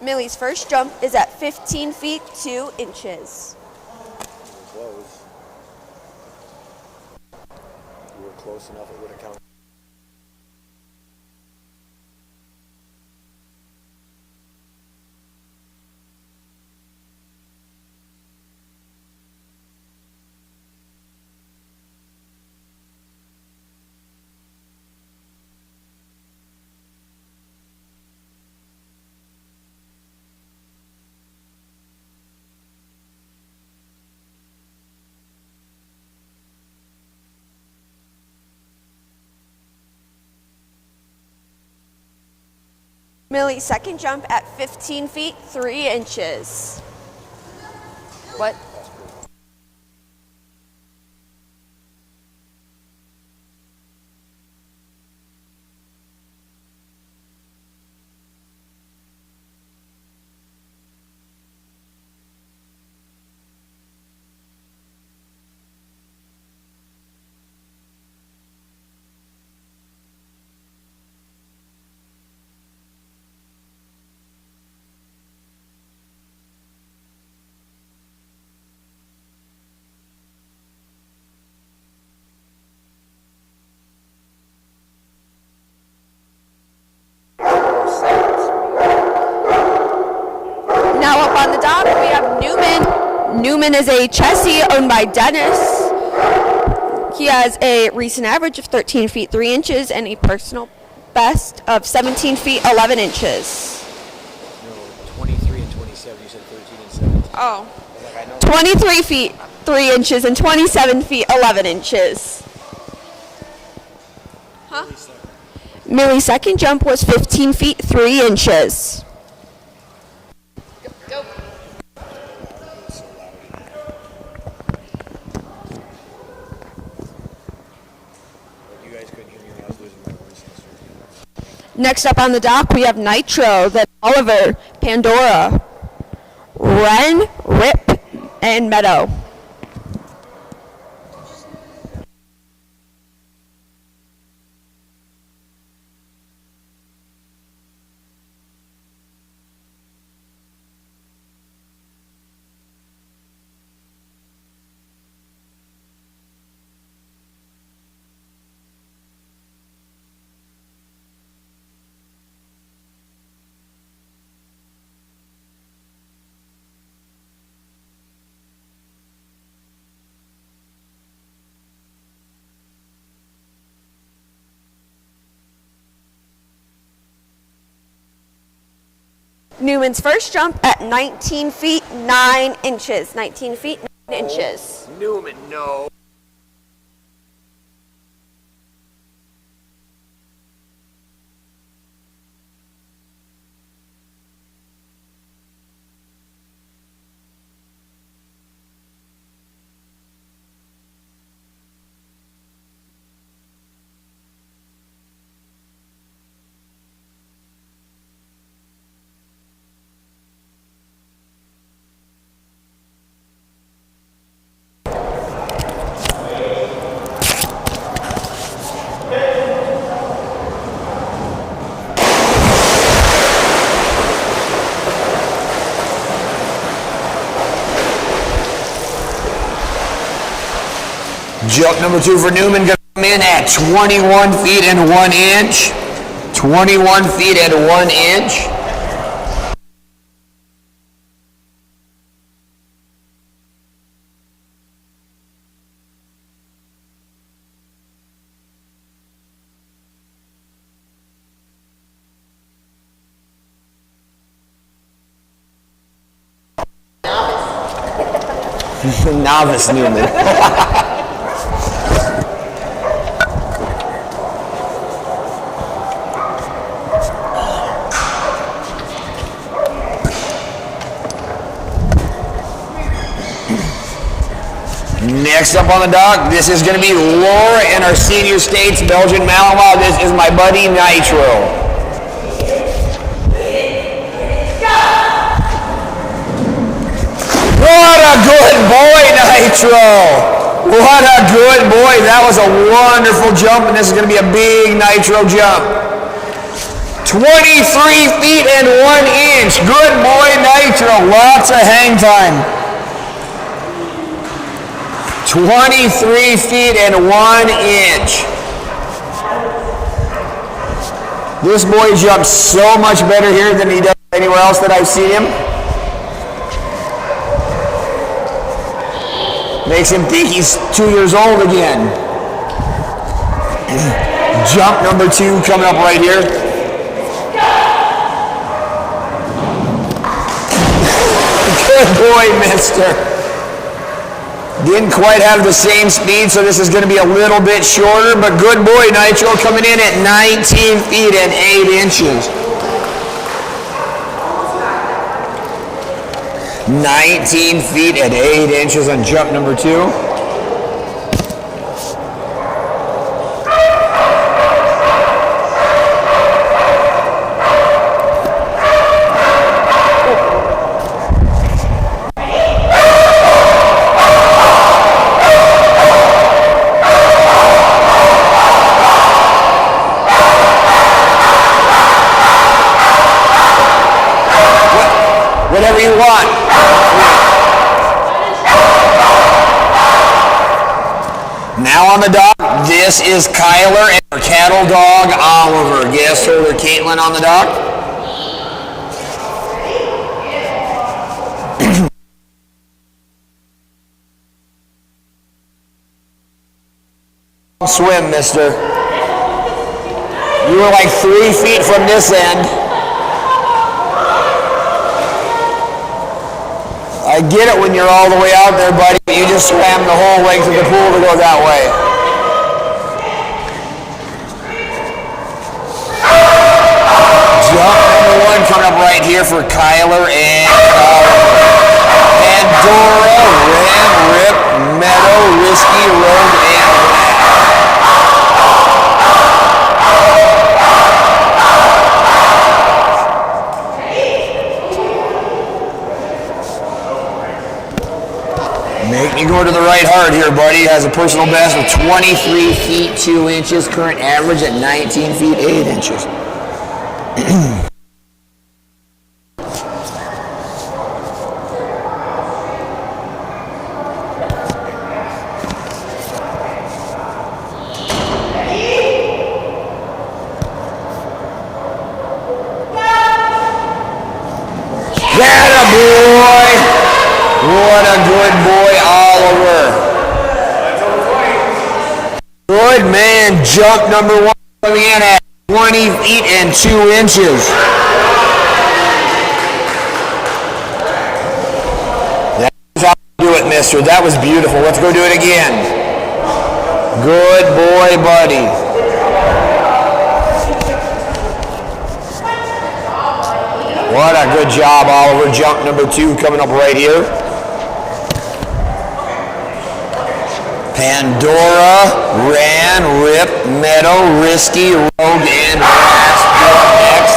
Millie's first jump is at 15 feet 2 inches. Close. You were close enough, it would have counted. Millie's second jump at 15 feet 3 inches. What? Now up on the dock, we have Newman. Newman is a chassis owned by Dennis. He has a recent average of 13 feet 3 inches and a personal best of 17 feet 11 inches. No, 23 and 27. You said 13 and 17. Oh. Like, I know. 23 feet 3 inches and 27 feet 11 inches. Huh? Millie's second jump was 15 feet 3 inches. Go. You guys couldn't hear me when I was losing my voice yesterday. Next up on the dock, we have Nitro, then Oliver, Pandora, Ren, Rip, and Meadow. Newman's first jump at 19 feet 9 inches. 19 feet 9 inches. Newman, no. Jump number 2 for Newman going to come in at 21 feet and 1 inch. 21 feet and 1 inch. Novice Newman. Next up on the dock, this is going to be Laura in our senior states, Belgian Malinois. This is my buddy Nitro. What a good boy, Nitro! What a good boy. That was a wonderful jump, and this is going to be a big Nitro jump. 23 feet and 1 inch. Good boy, Nitro. Lots of hang time. 23 feet and 1 inch. This boy jumps so much better here than he does anywhere else that I've seen him. Makes him think he's 2 years old again. Jump number 2 coming up right here. Good boy, mister. Didn't quite have the same speed, so this is going to be a little bit shorter, but good boy, Nitro, coming in at 19 feet and 8 inches. 19 feet and 8 inches on jump number 2. Whatever you want. Now on the dock, this is Kyler and her cattle dog, Oliver. Guest holder, Caitlin on the dock. Swim, mister. You were like 3 feet from this end. I get it when you're all the way out there, buddy, but you just swam the whole length of the pool to go that way. Jump number 1 coming up right here for Kyler and Pandora, Ram, Rip, Meadow, Risky, Rogue, and Make me go to the right hard here, buddy. Has a personal best of 23 feet 2 inches. Current average at 19 feet 8 inches. That a boy! What a good boy, Oliver. Good man, jump number 1 coming in at 20 feet and 2 inches. That's how you do it, mister. That was beautiful. Let's go do it again. Good boy, buddy. What a good job, Oliver. Jump number 2 coming up right here. Pandora, Ran, Rip, Meadow, Risky, Rogue, and last jump next.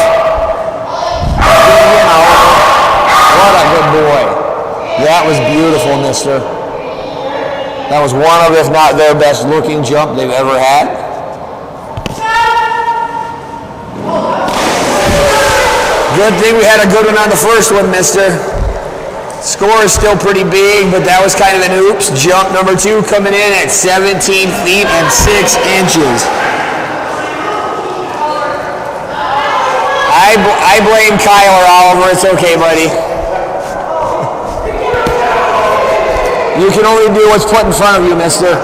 What a good boy. That was beautiful, mister. That was one of, if not their best looking jump they've ever had. Good thing we had a good one on the first one, mister. Score is still pretty big, but that was kind of an oops. Jump number 2 coming in at 17 feet and 6 inches. I blame Kyler, Oliver. It's okay, buddy. You can only do what's put in front of you, mister.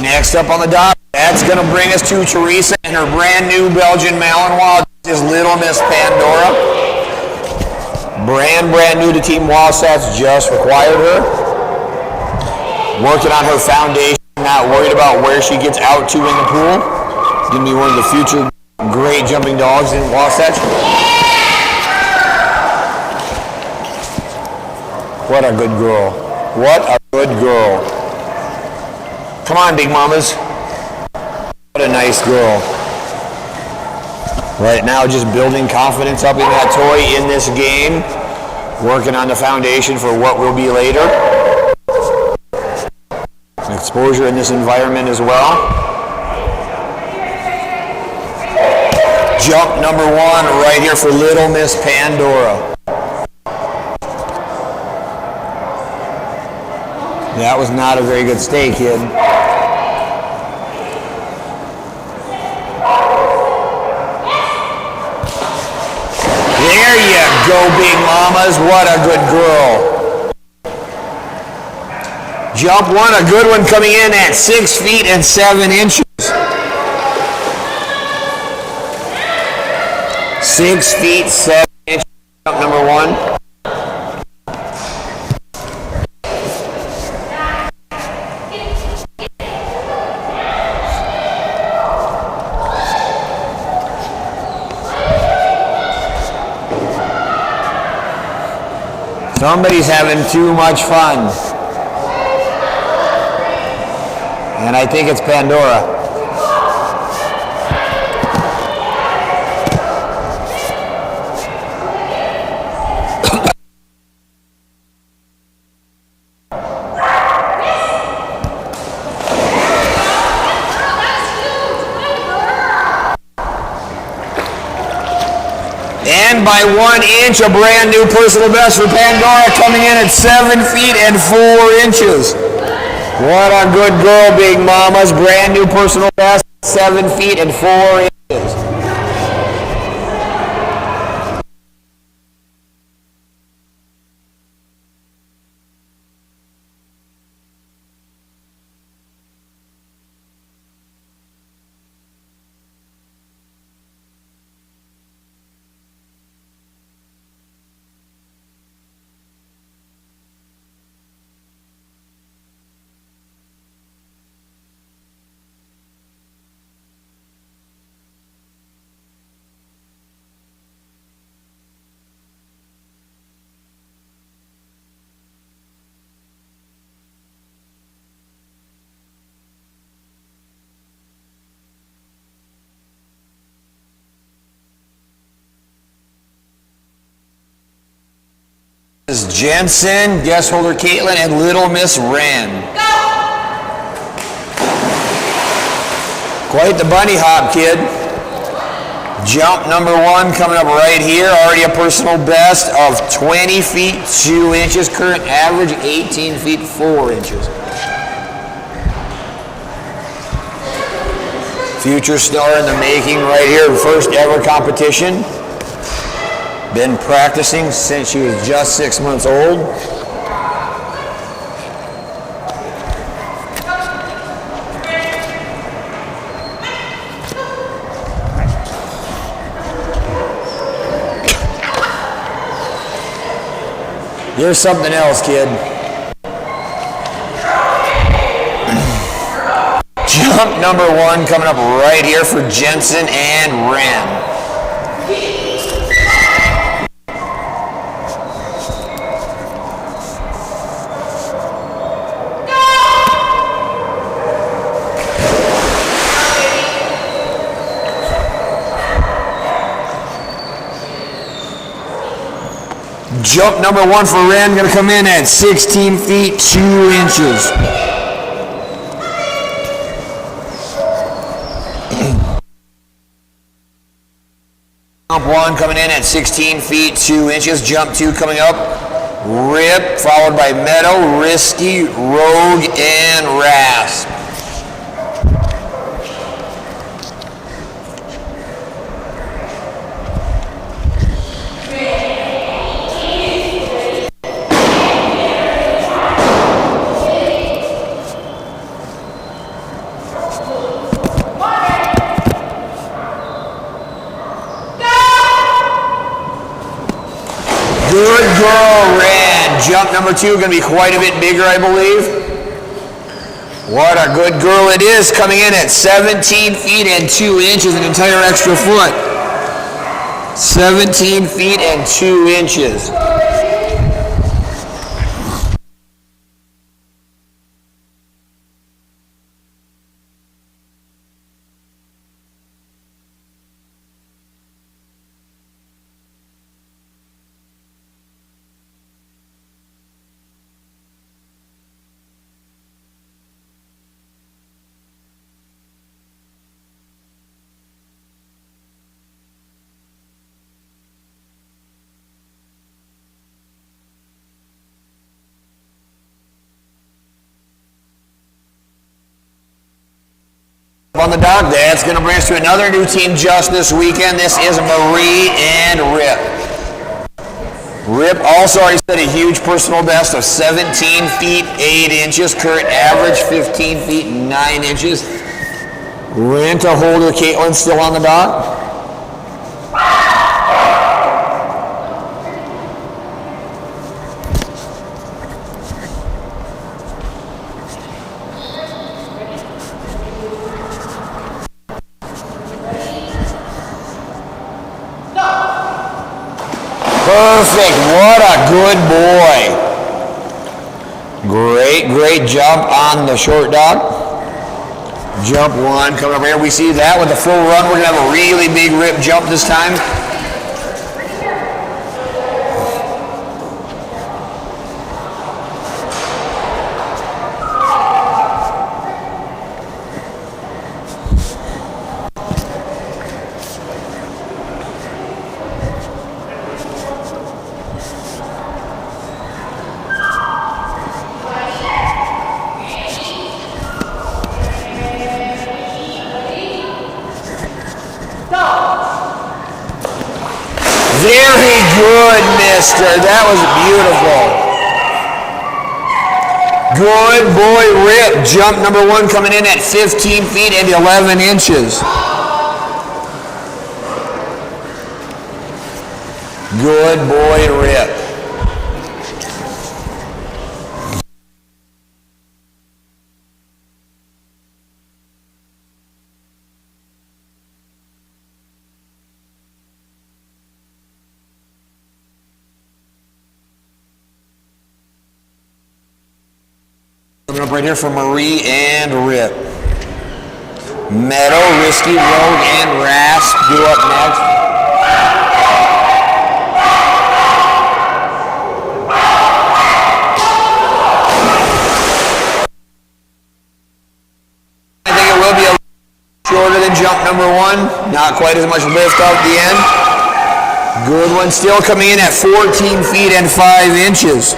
Next up on the dock, that's going to bring us to Teresa and her brand new Belgian Malinois. This is Little Miss Pandora. Brand new to Team Wasatch, just required her. Working on her foundation, not worried about where she gets out to in the pool. Going to be one of the future great jumping dogs in Wasatch. What a good girl. What a good girl. Come on, big mamas. What a nice girl. Right now, just building confidence up in that toy in this game. Working on the foundation for what will be later. Exposure in this environment as well. Jump number 1 right here for Little Miss Pandora. That was not a very good stay, kid. There you go, big mamas. What a good girl. Jump 1, a good one coming in at 6 feet and 7 inches. 6 feet, 7 inches. Jump number 1. Somebody's having too much fun. And I think it's Pandora. And by 1 inch, a brand new personal best for Pandora, coming in at 7 feet and 4 inches. What a good girl, big mamas. Brand new personal best, 7 feet and 4 inches. This is Jensen, guest holder Caitlin, and Little Miss Wren. Quite the bunny hop, kid. Jump number 1 coming up right here. Already a personal best of 20 feet 2 inches. Current average 18 feet 4 inches. Future star in the making right here. First ever competition. Been practicing since she was just 6 months old. You're something else, kid. Jump number 1 coming up right here for Jensen and Wren. Jump number 1 for Wren, going to come in at 16 feet 2 inches. Jump 1 coming in at 16 feet 2 inches. Jump 2 coming up. Rip, followed by Meadow, Risky, Rogue, and Rasp. number 2, going to be quite a bit bigger, I believe. What a good girl it is, coming in at 17 feet and 2 inches, an entire extra foot. 17 feet and 2 inches. On the dock, that's going to bring us to another new team just this weekend. This is Marie and Rip. Rip also already set a huge personal best of 17 feet 8 inches. Current average 15 feet 9 inches. Renta holder Caitlin still on the dock. Perfect. What a good boy. Great jump on the short dock. Jump 1 coming over here. We see that with the full run. We're going to have a really big Rip jump this time. Very good, mister. That was beautiful. Good boy, Rip. Jump number 1 coming in at 15 feet and 11 inches. Good boy, Rip. Coming up right here for Marie and Rip. Meadow, Risky, Rogue, and Rasp do up next. I think it will be a little shorter than jump number 1. Not quite as much lift out the end. Good one still coming in at 14 feet and 5 inches.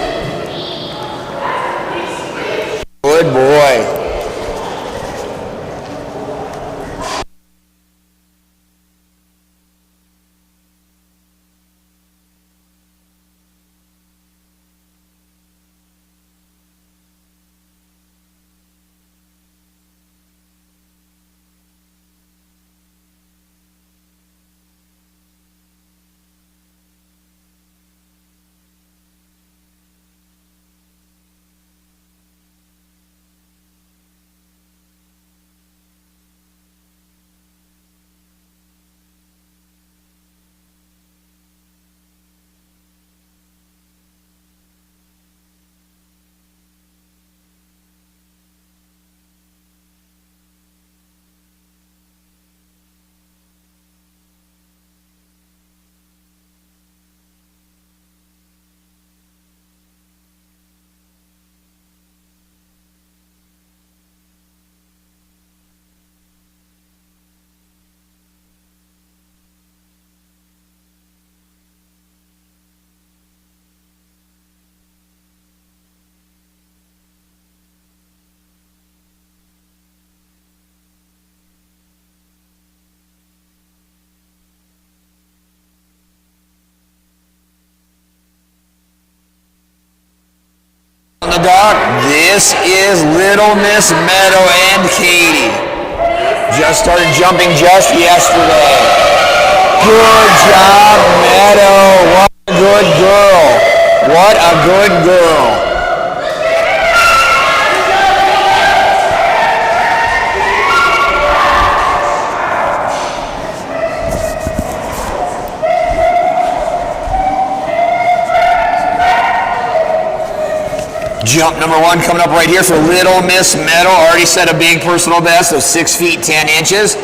Good boy. On the dock, this is Little Miss Meadow and Katie. Just started jumping just yesterday. Good job, Meadow. What a good girl. What a good girl. Jump number 1 coming up right here for Little Miss Meadow. Already set a big personal best of 6 feet 10 inches.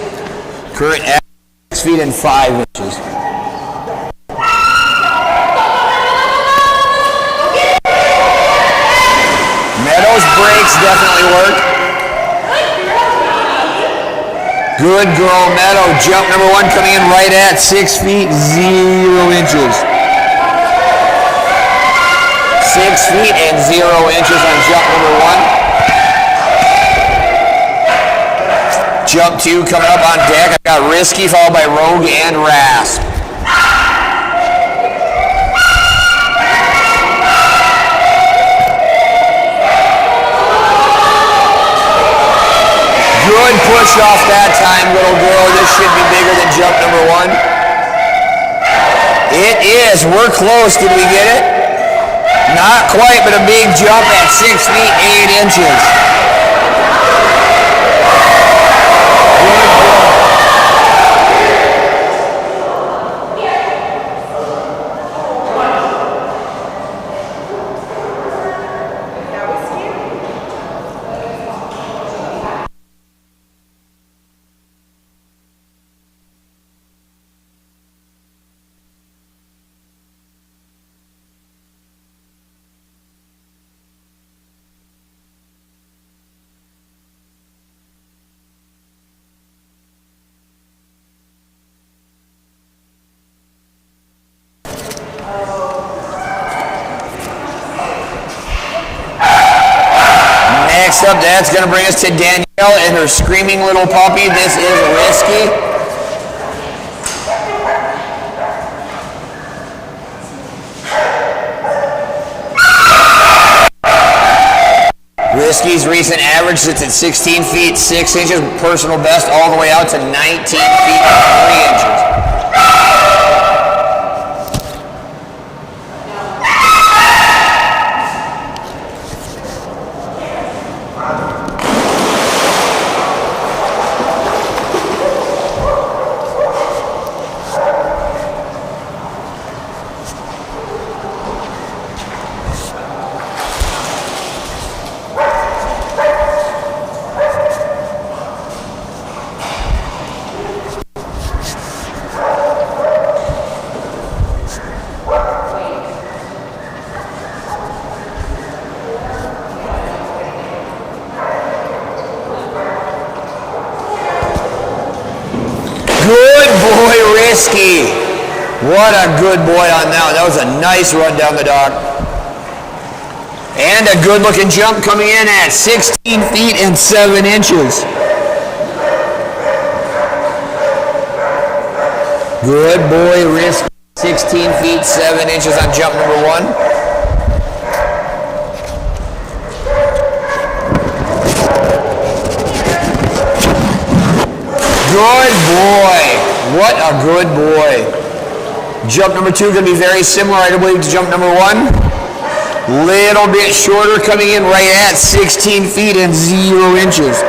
Current average 6 feet and 5 inches. Meadows brakes definitely work. Good girl, Meadow. Jump number 1 coming in right at 6 feet 0 inches. 6 feet and 0 inches on jump number 1. Jump 2 coming up on deck. I got Risky followed by Rogue and Rasp. Good push off that time, little girl. This should be bigger than jump number 1. It is. We're close. Did we get it? Not quite, but a big jump at 6 feet 8 inches. Next up, that's going to bring us to Danielle and her screaming little puppy. This is Risky. Risky's recent average sits at 16 feet 6 inches, personal best all the way out to 19 feet 3 inches. Good boy, Risky. What a good boy on that one. That was a nice run down the dock. And a good looking jump coming in at 16 feet and 7 inches. Good boy, Risky. 16 feet 7 inches on jump number 1. Good boy. What a good boy. Jump number 2 going to be very similar, I believe, to jump number 1. Little bit shorter, coming in right at 16 feet and 0 inches.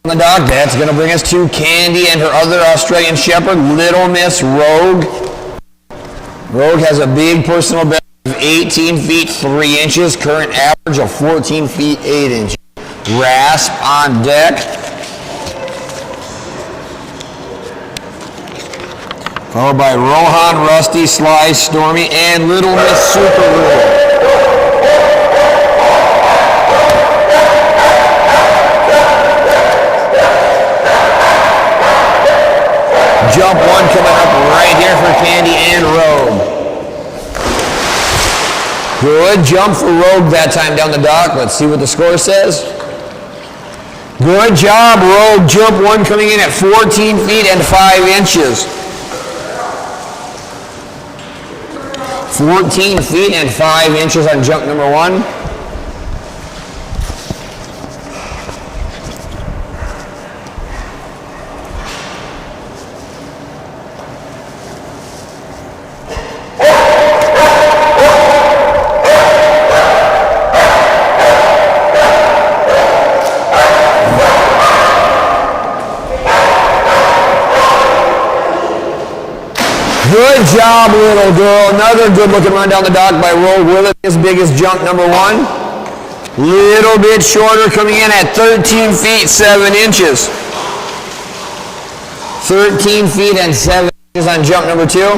On the dock, that's going to bring us to Candy and her other Australian Shepherd, Little Miss Rogue. Rogue has a big personal best of 18 feet 3 inches, current average of 14 feet 8 inches. Rasp on deck. Followed by Rohan, Rusty, Sly, Stormy, and Little Miss Super Rule. Jump 1 coming up right here for Candy and Rogue. Good jump for Rogue that time down the dock. Let's see what the score says. Good job, Rogue. Jump 1 coming in at 14 feet and 5 inches. 14 feet and 5 inches on jump number 1. Good job, little girl. Another good looking run down the dock by Rogue Willis. His biggest jump, number 1. Little bit shorter, coming in at 13 feet 7 inches. 13 feet and 7 inches on jump number 2.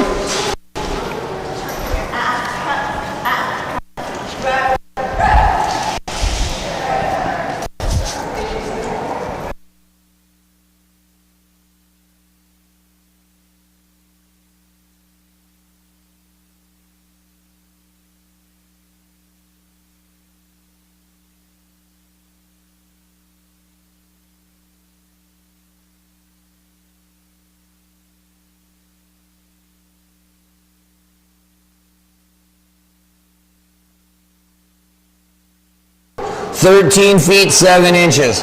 Thirteen feet 7 inches.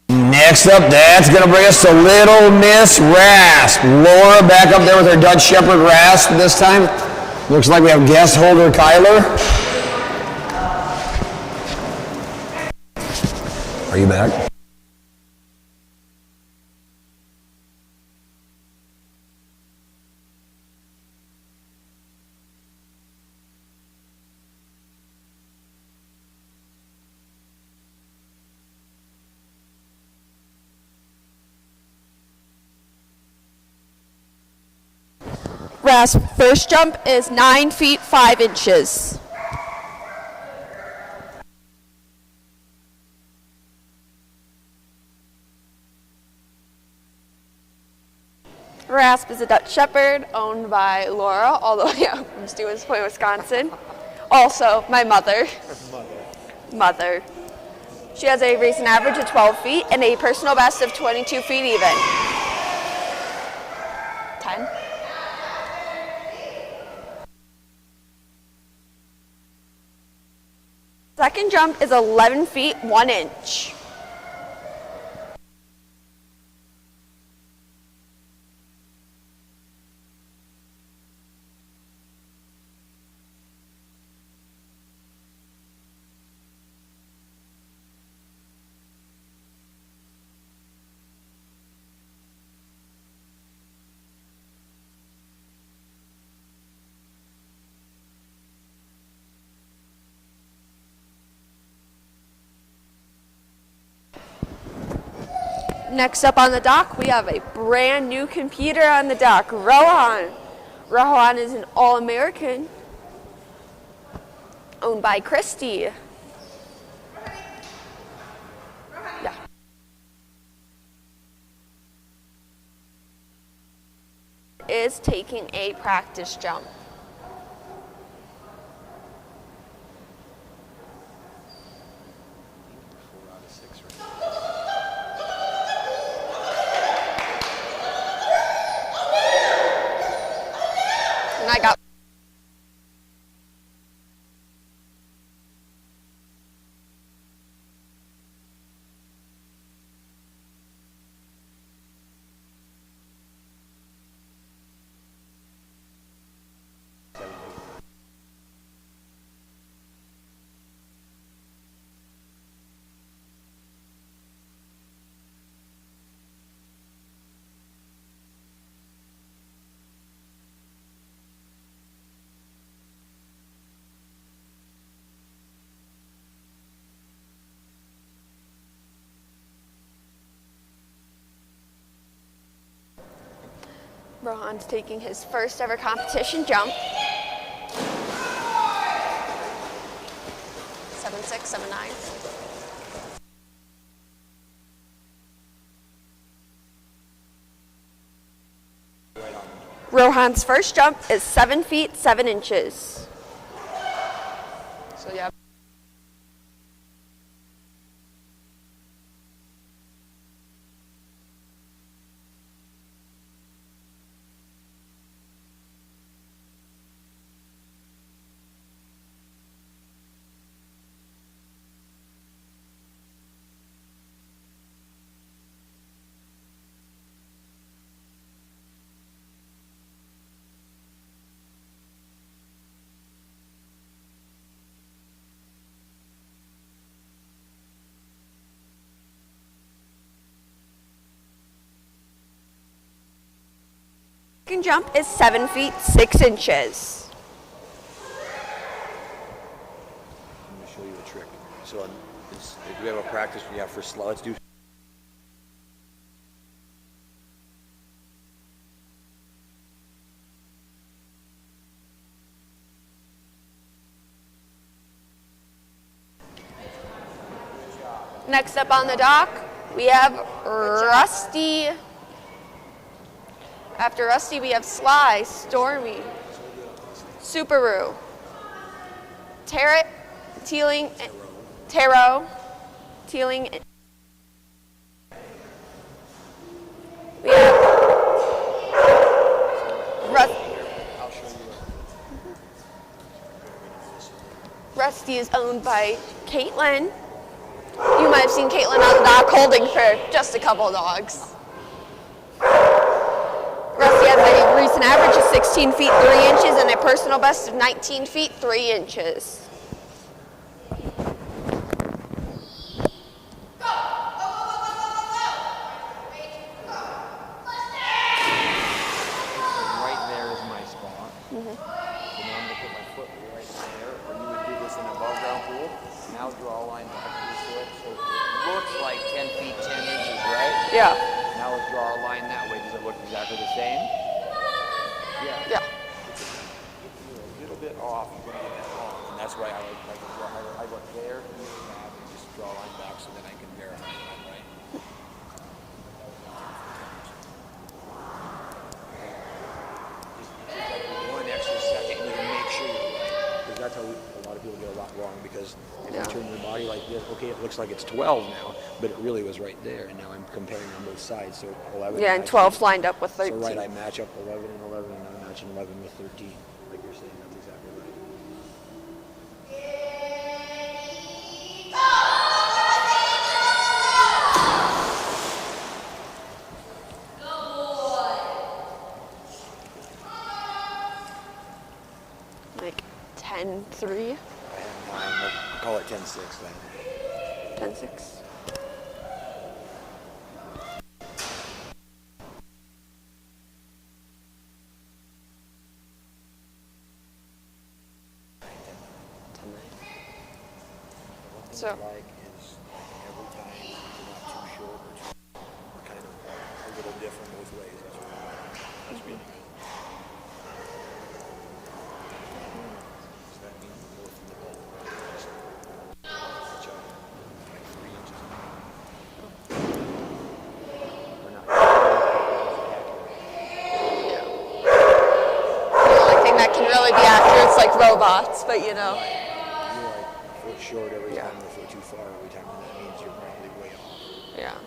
Next up, that's going to bring us to Little Miss Rasp. Laura back up there with her Dutch Shepherd Rasp this time. Looks like we have guest holder Kyler. Are you back? Rasp first jump is 9 feet 5 inches. Rasp is a Dutch Shepherd owned by Laura all the way up from Stevens Point, Wisconsin. Also, my mother. Mother. She has a recent average of 12 feet and a personal best of 22 feet even. 10. Second jump is 11 feet 1 inch. Next up on the dock, we have a brand new computer on the dock, Rohan. Rohan is an All-American owned by Christy. Yeah. Is taking a practice jump. And I got Rohan's taking his first ever competition jump. 7 7'6", 7'9". Rohan's first jump is 7 feet 7 inches. So yeah. Second jump is 7 feet 6 inches. I'm going to show you a trick. So if we have a practice we have for slow, let's do. Next up on the dock, we have Rusty. After Rusty, we have Sly, Stormy, Subaru, Tarot, Teeling, we have Rusty is owned by Caitlin. You might have seen Caitlin on the dock holding for just a couple of dogs. Rusty has a recent average of 16 feet 3 inches and a personal best of 19 feet 3 inches. Right there is my spot. So now I'm going to put my foot right there, or you would do this in an above ground pool. Now draw a line back to the foot, so it looks like 10 feet 10 inches, right? Yeah. Now let's draw a line that way. Does it look exactly the same? Yeah. If you're a little bit off, you're going to get that wrong. And that's why I look there, and just draw a line back so then I can verify that I'm right. Just take like one extra second and you can make sure you're right. Because that's how a lot of people get a lot wrong, because if you turn your body like this, okay, it looks like it's 12 now, but it really was right there, and now I'm comparing on both sides, so 11. Yeah, and 12 lined up with 13. So right, I match up 11 and 11, and I'm matching 11 with 13, like you're saying, that's exactly right. Like 10-3, And I'll call it 10-6 then. 10-6. So, Like is every time you're not too short or too, we're kind of a little different both ways. That's what that's really good. Does that mean we're both in the ball? Just each other, like 3 inches. We're not accurate. the only thing that can really be accurate is like robots, but you know. You're like a foot short every time, or a foot too far every time, and that means you're probably way off. Yeah.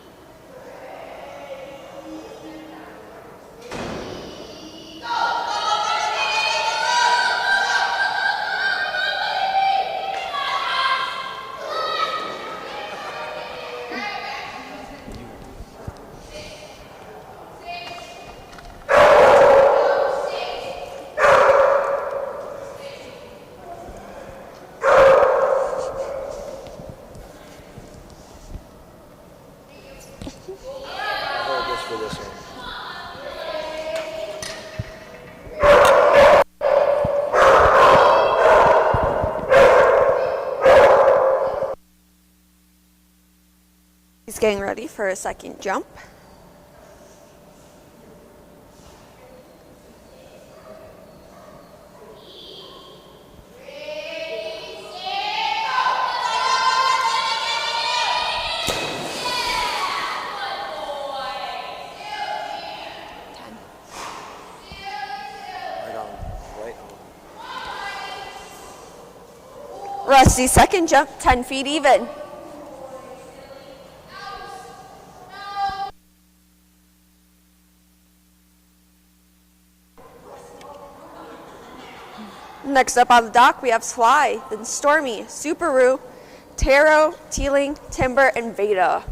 Hold this for this one. He's getting ready for a second jump. Rusty's second jump, 10 feet even. Next up on the dock, we have Sly, then Stormy, Subaru, Taro, Teeling, Timber, and Veda.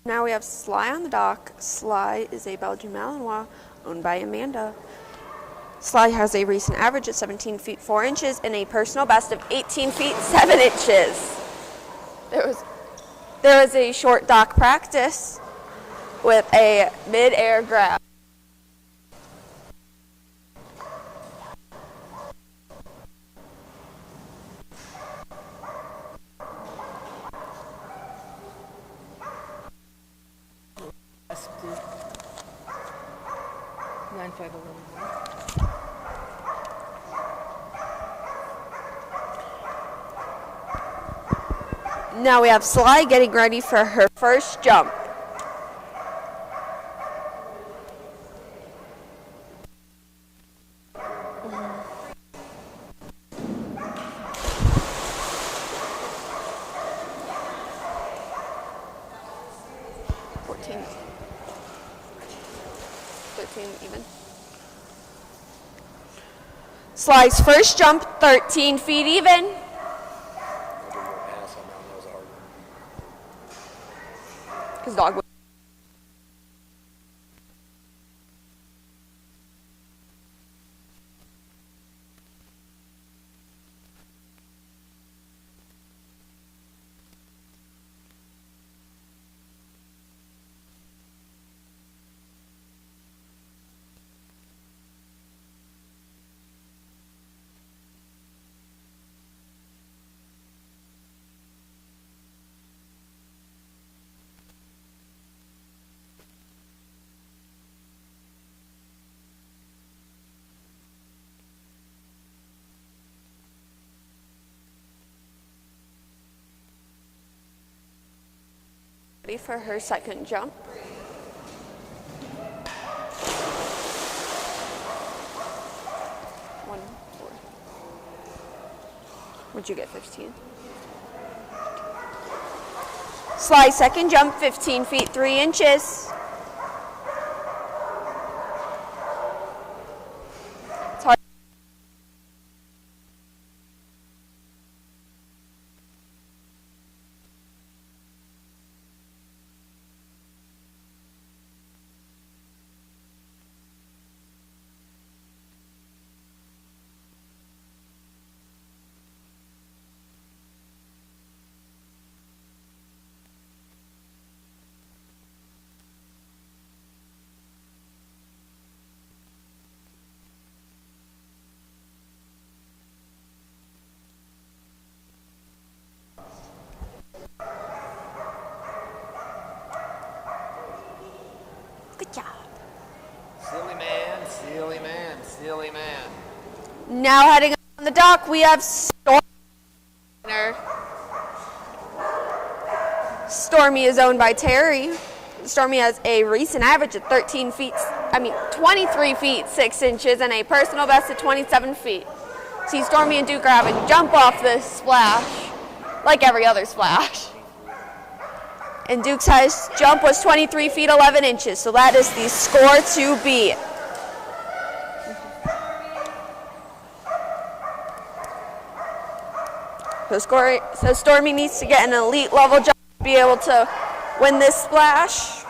Now we have Sly on the dock. Sly is a Belgian Malinois owned by Amanda. Sly has a recent average of 17 feet 4 inches and a personal best of 18 feet 7 inches. There was a short dock practice with a mid-air grab. SP 9511. Now we have Sly getting ready for her first jump. Even. Sly's first jump, 13 feet even. Because Dogmode. Ready for her second jump. What'd you get, 15? Sly's second jump, 15 feet 3 inches. It's hard. Good job. Silly man, silly man, silly man. Now heading on the dock, we have Stormy. Stormy is owned by Terry. Stormy has a recent average of 23 feet 6 inches and a personal best of 27 feet. See, Stormy and Duke are having to jump off this splash like every other splash. And Duke's highest jump was 23 feet 11 inches, so that is the score to beat. So Stormy needs to get an elite level jump to be able to win this splash.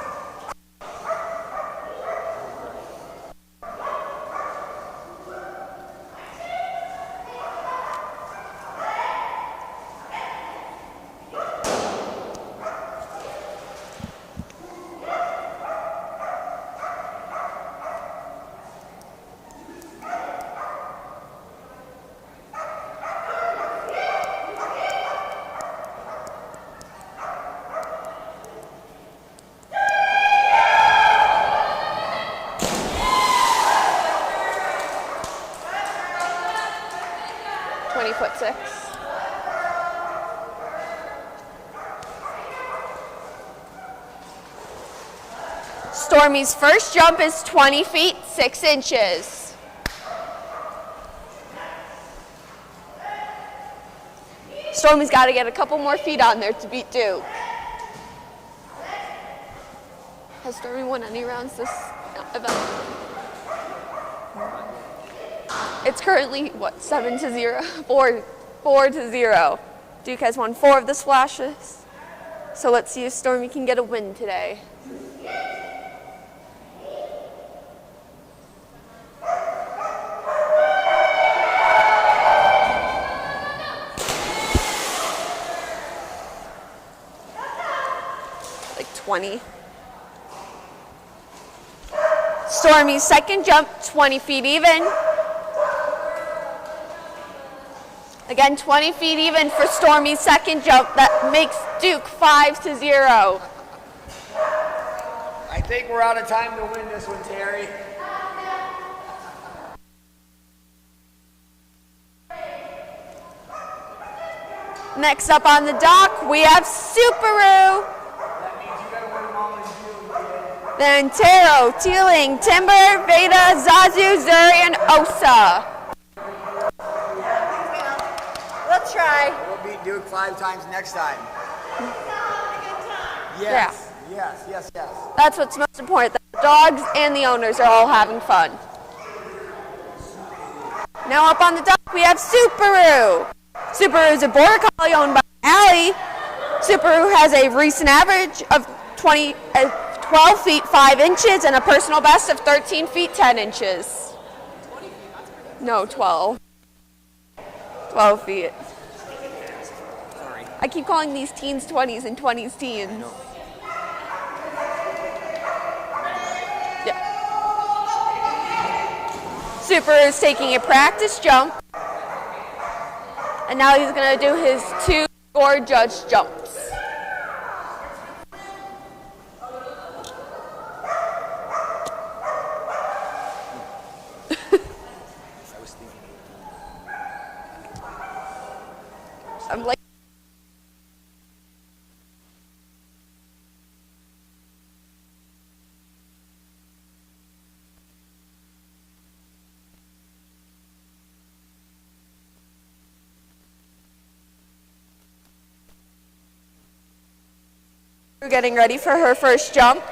.6. Stormy's first jump is 20 feet, 6 inches. Stormy's got to get a couple more feet on there to beat Duke. Has Stormy won any rounds this event? It's currently, what, 7-0? 4-0. Duke has won 4 of the splashes. So let's see if Stormy can get a win today. Like 20. Stormy's second jump, 20 feet even. Again, 20 feet even for Stormy's second jump. That makes Duke 5-0. I think we're out of time to win this one, Terry. Next up on the dock, we have Subaru. That means you gotta win them all in June. Then Taro, Teeling, Timber, Veda, Zazu, Zuri, and Osa. We'll try. We'll beat Duke 5 times next time. Yes, yes. That's what's most important. The dogs and the owners are all having fun. Now up on the dock, we have Subaru. Subaru is a border collie owned by Allie. Subaru has a recent average of 12 feet 5 inches and a personal best of 13 feet 10 inches. No, 12. 12 feet. Sorry. I keep calling these teens 20s and 20s teens. Yeah. Subaru is taking a practice jump. And now he's going to do his 2 score judge jumps. I'm like, we're getting ready for her first jump.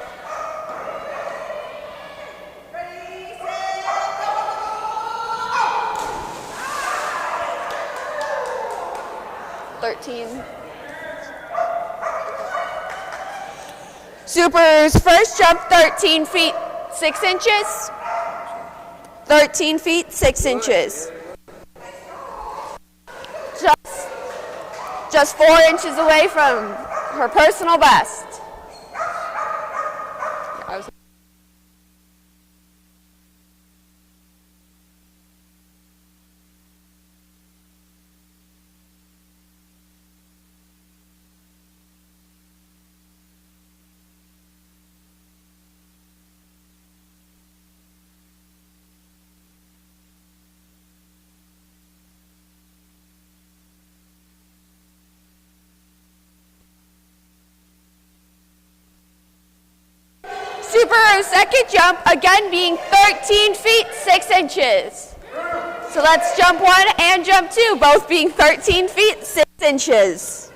Subaru's first jump, 13 feet 6 inches. 13 feet 6 inches. Just 4 inches away from her personal best. Subaru's second jump, again being 13 feet 6 inches. So let's jump 1 and jump 2, both being 13 feet 6 inches.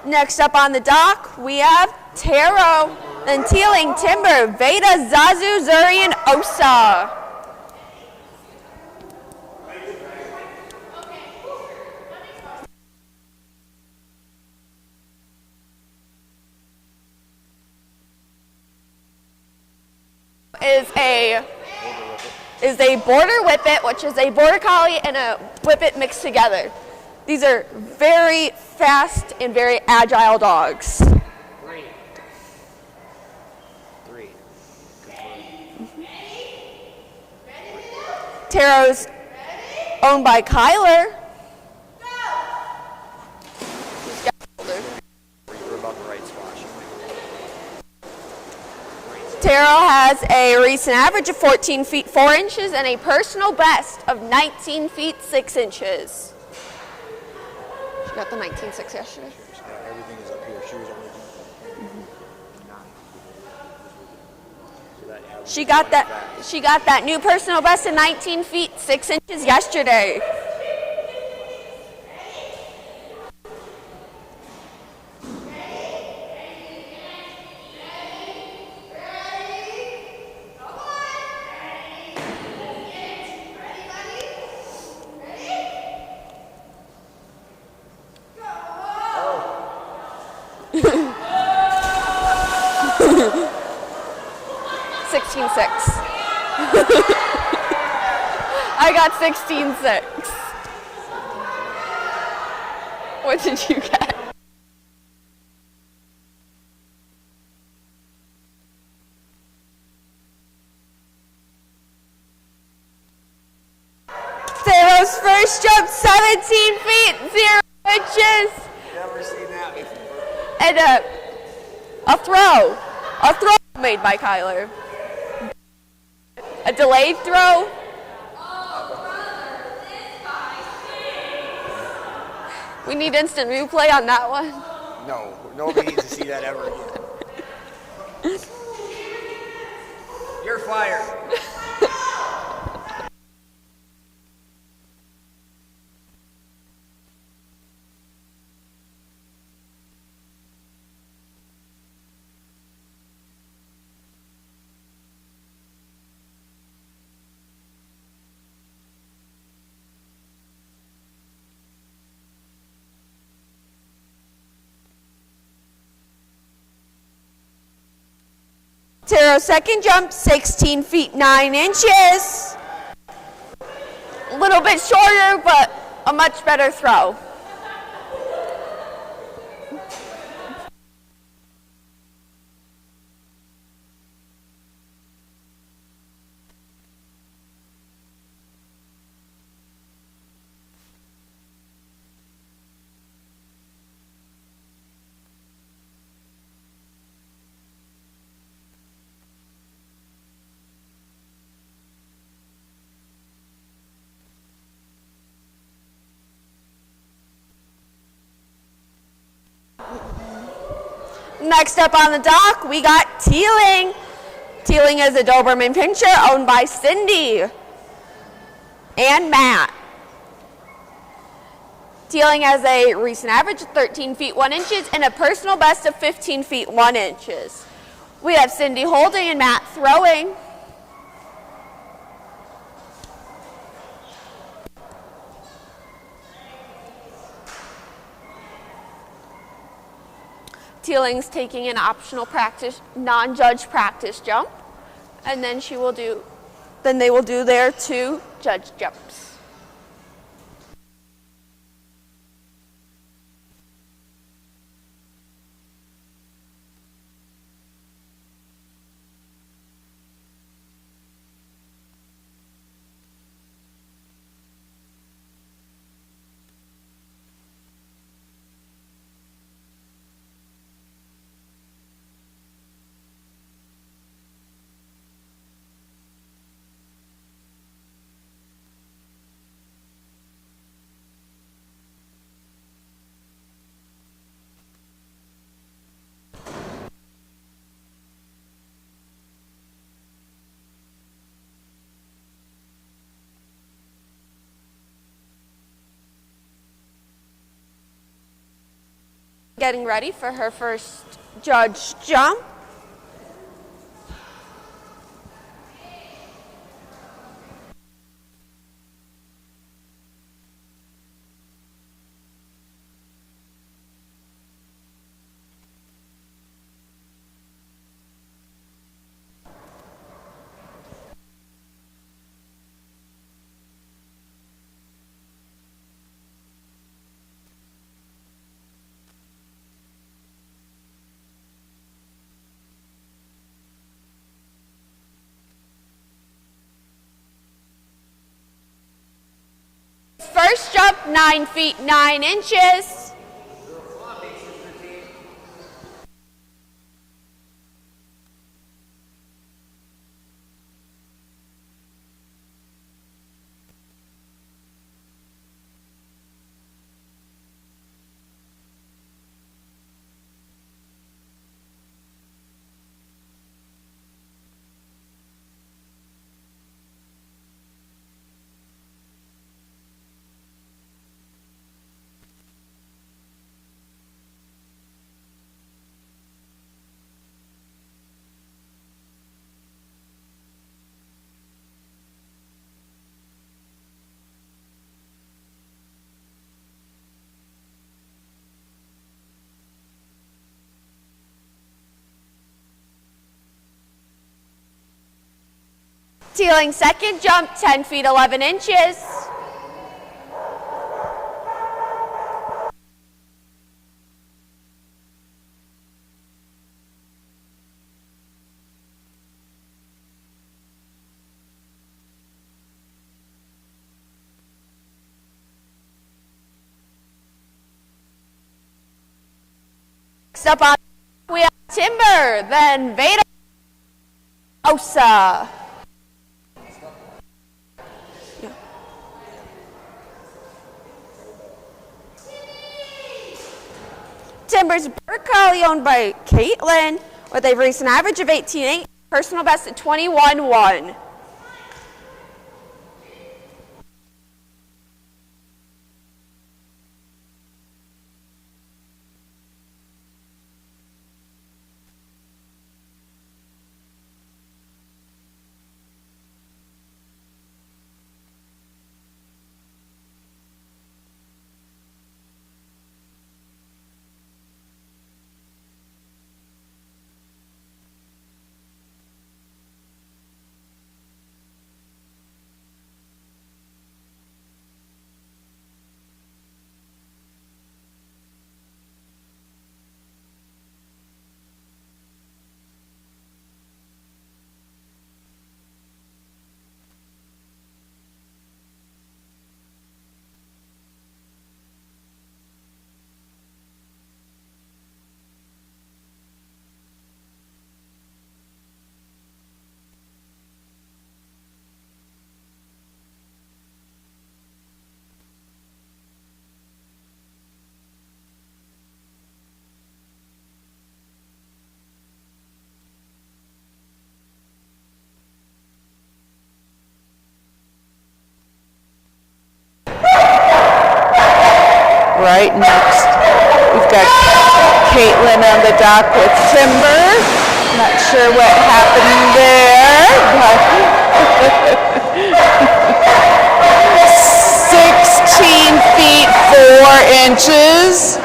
Next up on the dock, we have Taro, then Teeling, Timber, Veda, Zazu, Zuri, and Osa. Is a border whippet, which is a border collie and a whippet mixed together. These are very fast and very agile dogs. Three. Taro's owned by Kyler. We're about the right spot. Taro has a recent average of 14 feet 4 inches and a personal best of 19 feet 6 inches. She got the 19.6 yesterday. Everything is up here. She was only She got that new personal best of 19 feet 6 inches yesterday. I got 16.6. What did you get? Taro's first jump, 17 feet 0 inches. Never seen that before. And a throw made by Kyler. A delayed throw. We need instant replay on that one. No, nobody needs to see that ever again. You're fired. Taro's second jump, 16 feet 9 inches. A little bit shorter, but a much better throw. Next up on the dock, we got Teeling. Teeling is a Doberman Pinscher owned by Cindy and Matt. Teeling has a recent average of 13 feet 1 inches and a personal best of 15 feet 1 inches. We have Cindy holding and Matt throwing. Teeling's taking an optional practice, non-judge practice jump, and then they will do their 2 judge jumps. Getting ready for her first judge jump. First jump, 9 feet 9 inches. Teeling second jump, 10 feet 11 inches. Next up on we have Timber, then Veda Osa. Timber's Bird Collie owned by Caitlin with a recent average of 18.8, personal best at 21.1. Right next, we've got Caitlin on the dock with Timber. Not sure what happened there, but 16 feet 4 inches.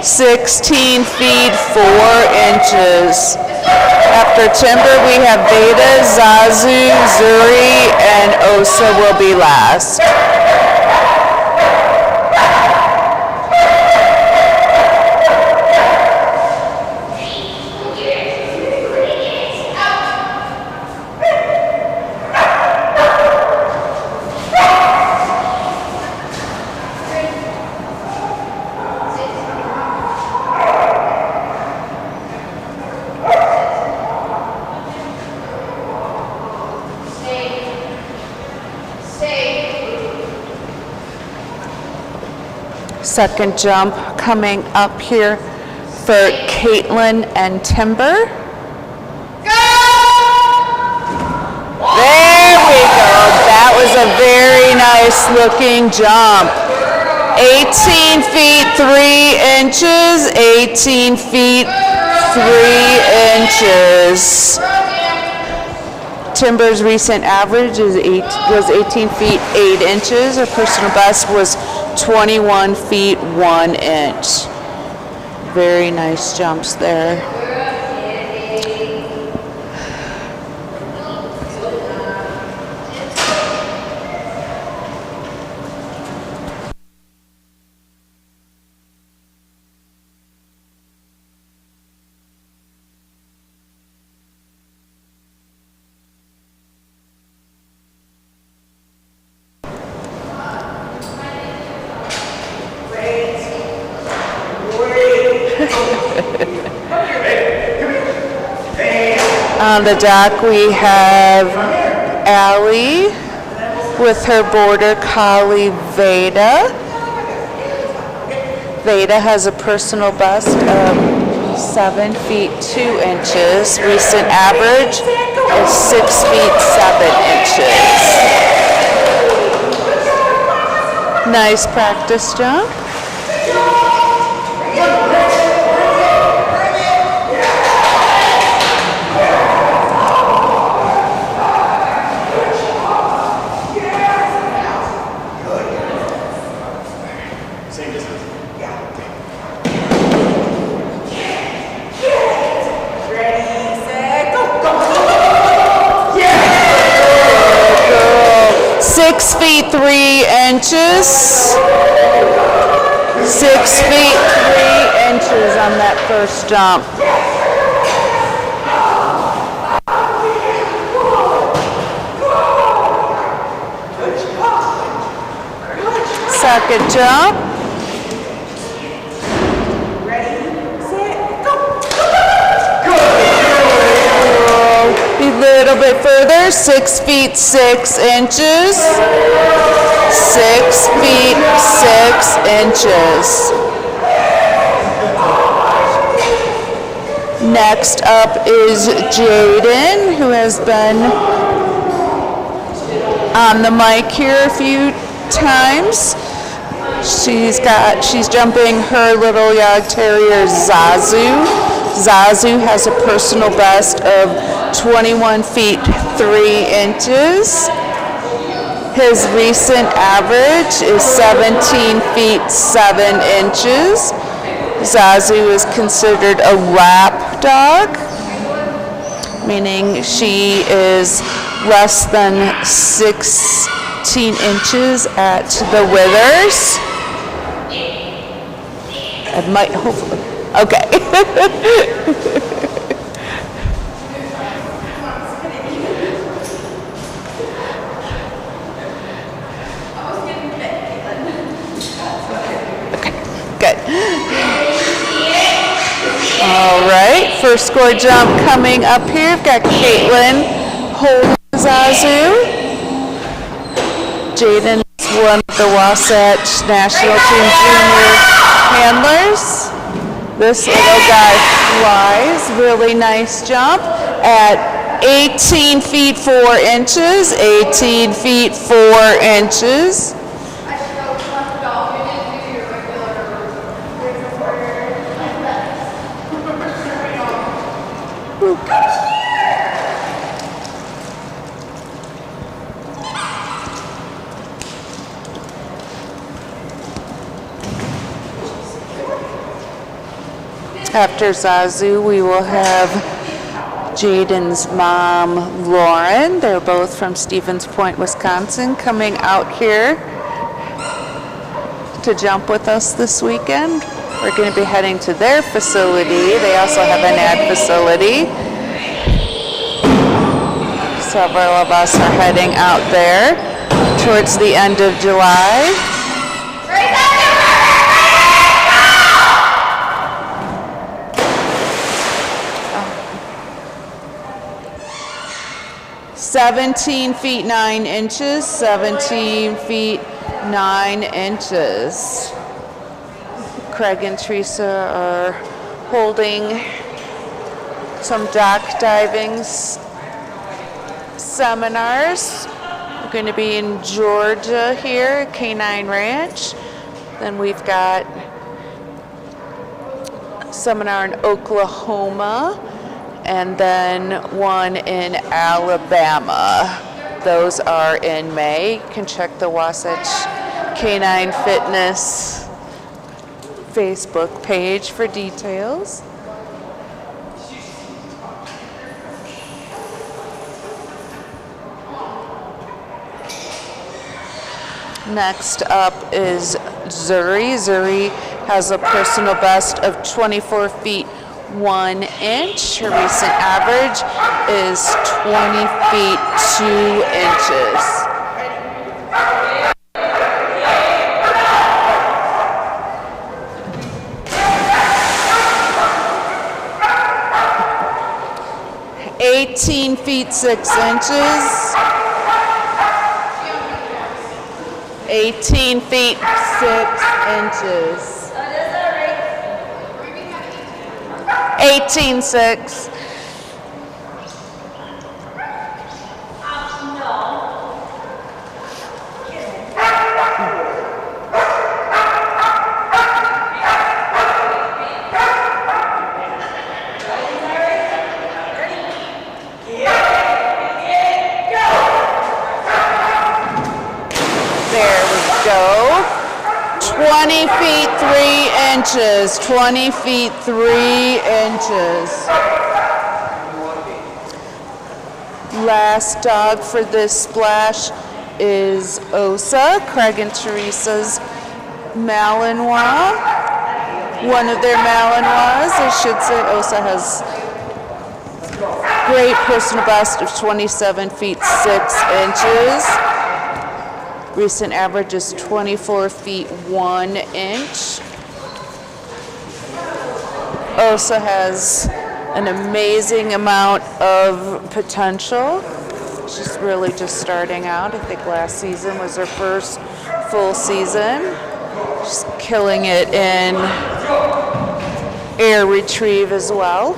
16 feet 4 inches. After Timber, we have Veda, Zazu, Zuri, and Osa will be last. Second jump coming up here for Caitlin and Timber. There we go. That was a very nice looking jump. 18 feet 3 inches, 18 feet 3 inches. Timber's recent average was 18 feet 8 inches. Her personal best was 21 feet 1 inch. Very nice jumps there. On the dock we have Allie with her border collie Veda. Veda has a personal best of 7 feet 2 inches. Recent average is 6 feet 7 inches. Nice practice jump. Six feet 3 inches. 6 feet 3 inches on that first jump. Second jump. A little bit further, 6 feet 6 inches. 6 feet 6 inches. Next up is Jaden, who has been on the mic here a few times. She's jumping her little Yog Terrier Zazu. Zazu has a personal best of 21 feet 3 inches. His recent average is 17 feet 7 inches. Zazu is considered a lap dog, meaning she is less than 16 inches at the withers. I might, hopefully, okay. Good. All right, first score jump coming up here. We've got Caitlin holding Zazu. Jaden is one of the Wasatch National Team Junior handlers. This little guy flies. Really nice jump at 18 feet 4 inches. 18 feet 4 inches. After Zazu, we will have Jaden's mom, Lauren. They're both from Stevens Point, Wisconsin, coming out here to jump with us this weekend. We're going to be heading to their facility. They also have an ad facility. Several of us are heading out there towards the end of July. 17 feet 9 inches, 17 feet 9 inches. Craig and Teresa are holding some dock diving seminars. We're going to be in Georgia here, Canine Ranch. Then we've got seminar in Oklahoma, and then one in Alabama. Those are in May. You can check the Wasatch Canine Fitness Facebook page for details. Next up is Zuri. Zuri has a personal best of 24 feet 1 inch. Her recent average is 20 feet 2 inches. (18 feet 6 inches). 18 feet 6 inches. 18.6. There we go. 20 feet 3 inches. 20 feet 3 inches. Last dog for this splash is Osa, Craig and Teresa's Malinois. One of their Malinois, I should say. Osa has great personal best of 27 feet 6 inches. Recent average is 24 feet 1 inch. Osa has an amazing amount of potential. She's really just starting out. I think last season was her first full season. She's killing it in air retrieve as well.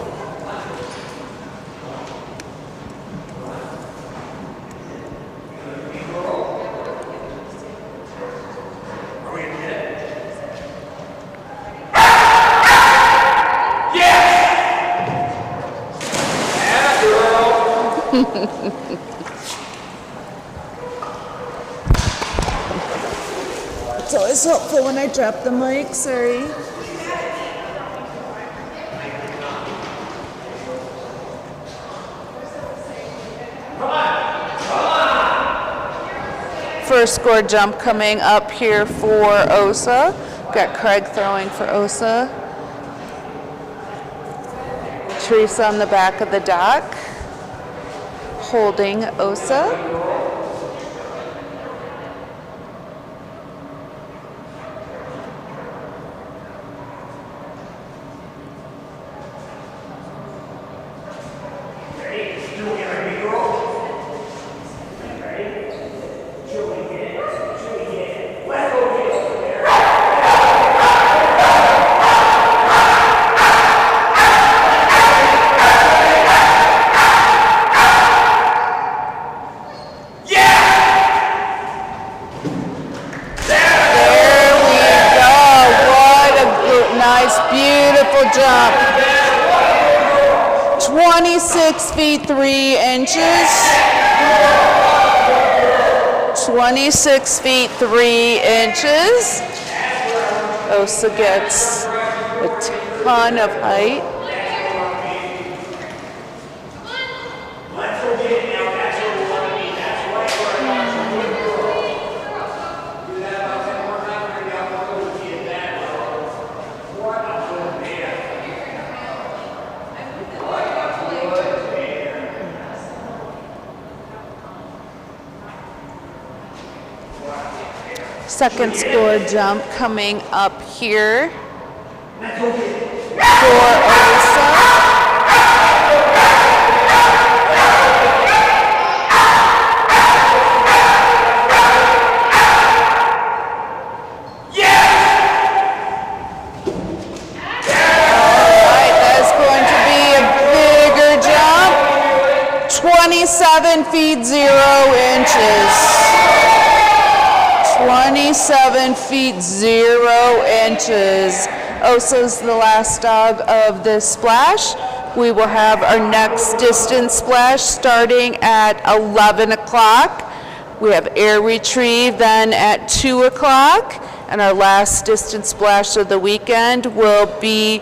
It's always helpful when I drop the mic, sorry. First score jump coming up here for Osa. Got Craig throwing for Osa. Teresa on the back of the dock, holding Osa. Beautiful jump. 26 feet 3 inches. 26 feet 3 inches. Osa gets a ton of height. Second score jump coming up here for Osa. Alright, that's going to be a bigger jump. 27 feet 0 inches. 27 feet 0 inches. Osa's the last dog of this splash. We will have our next distance splash starting at 11 o'clock. We have air retrieve then at 2 o'clock. And our last distance splash of the weekend will be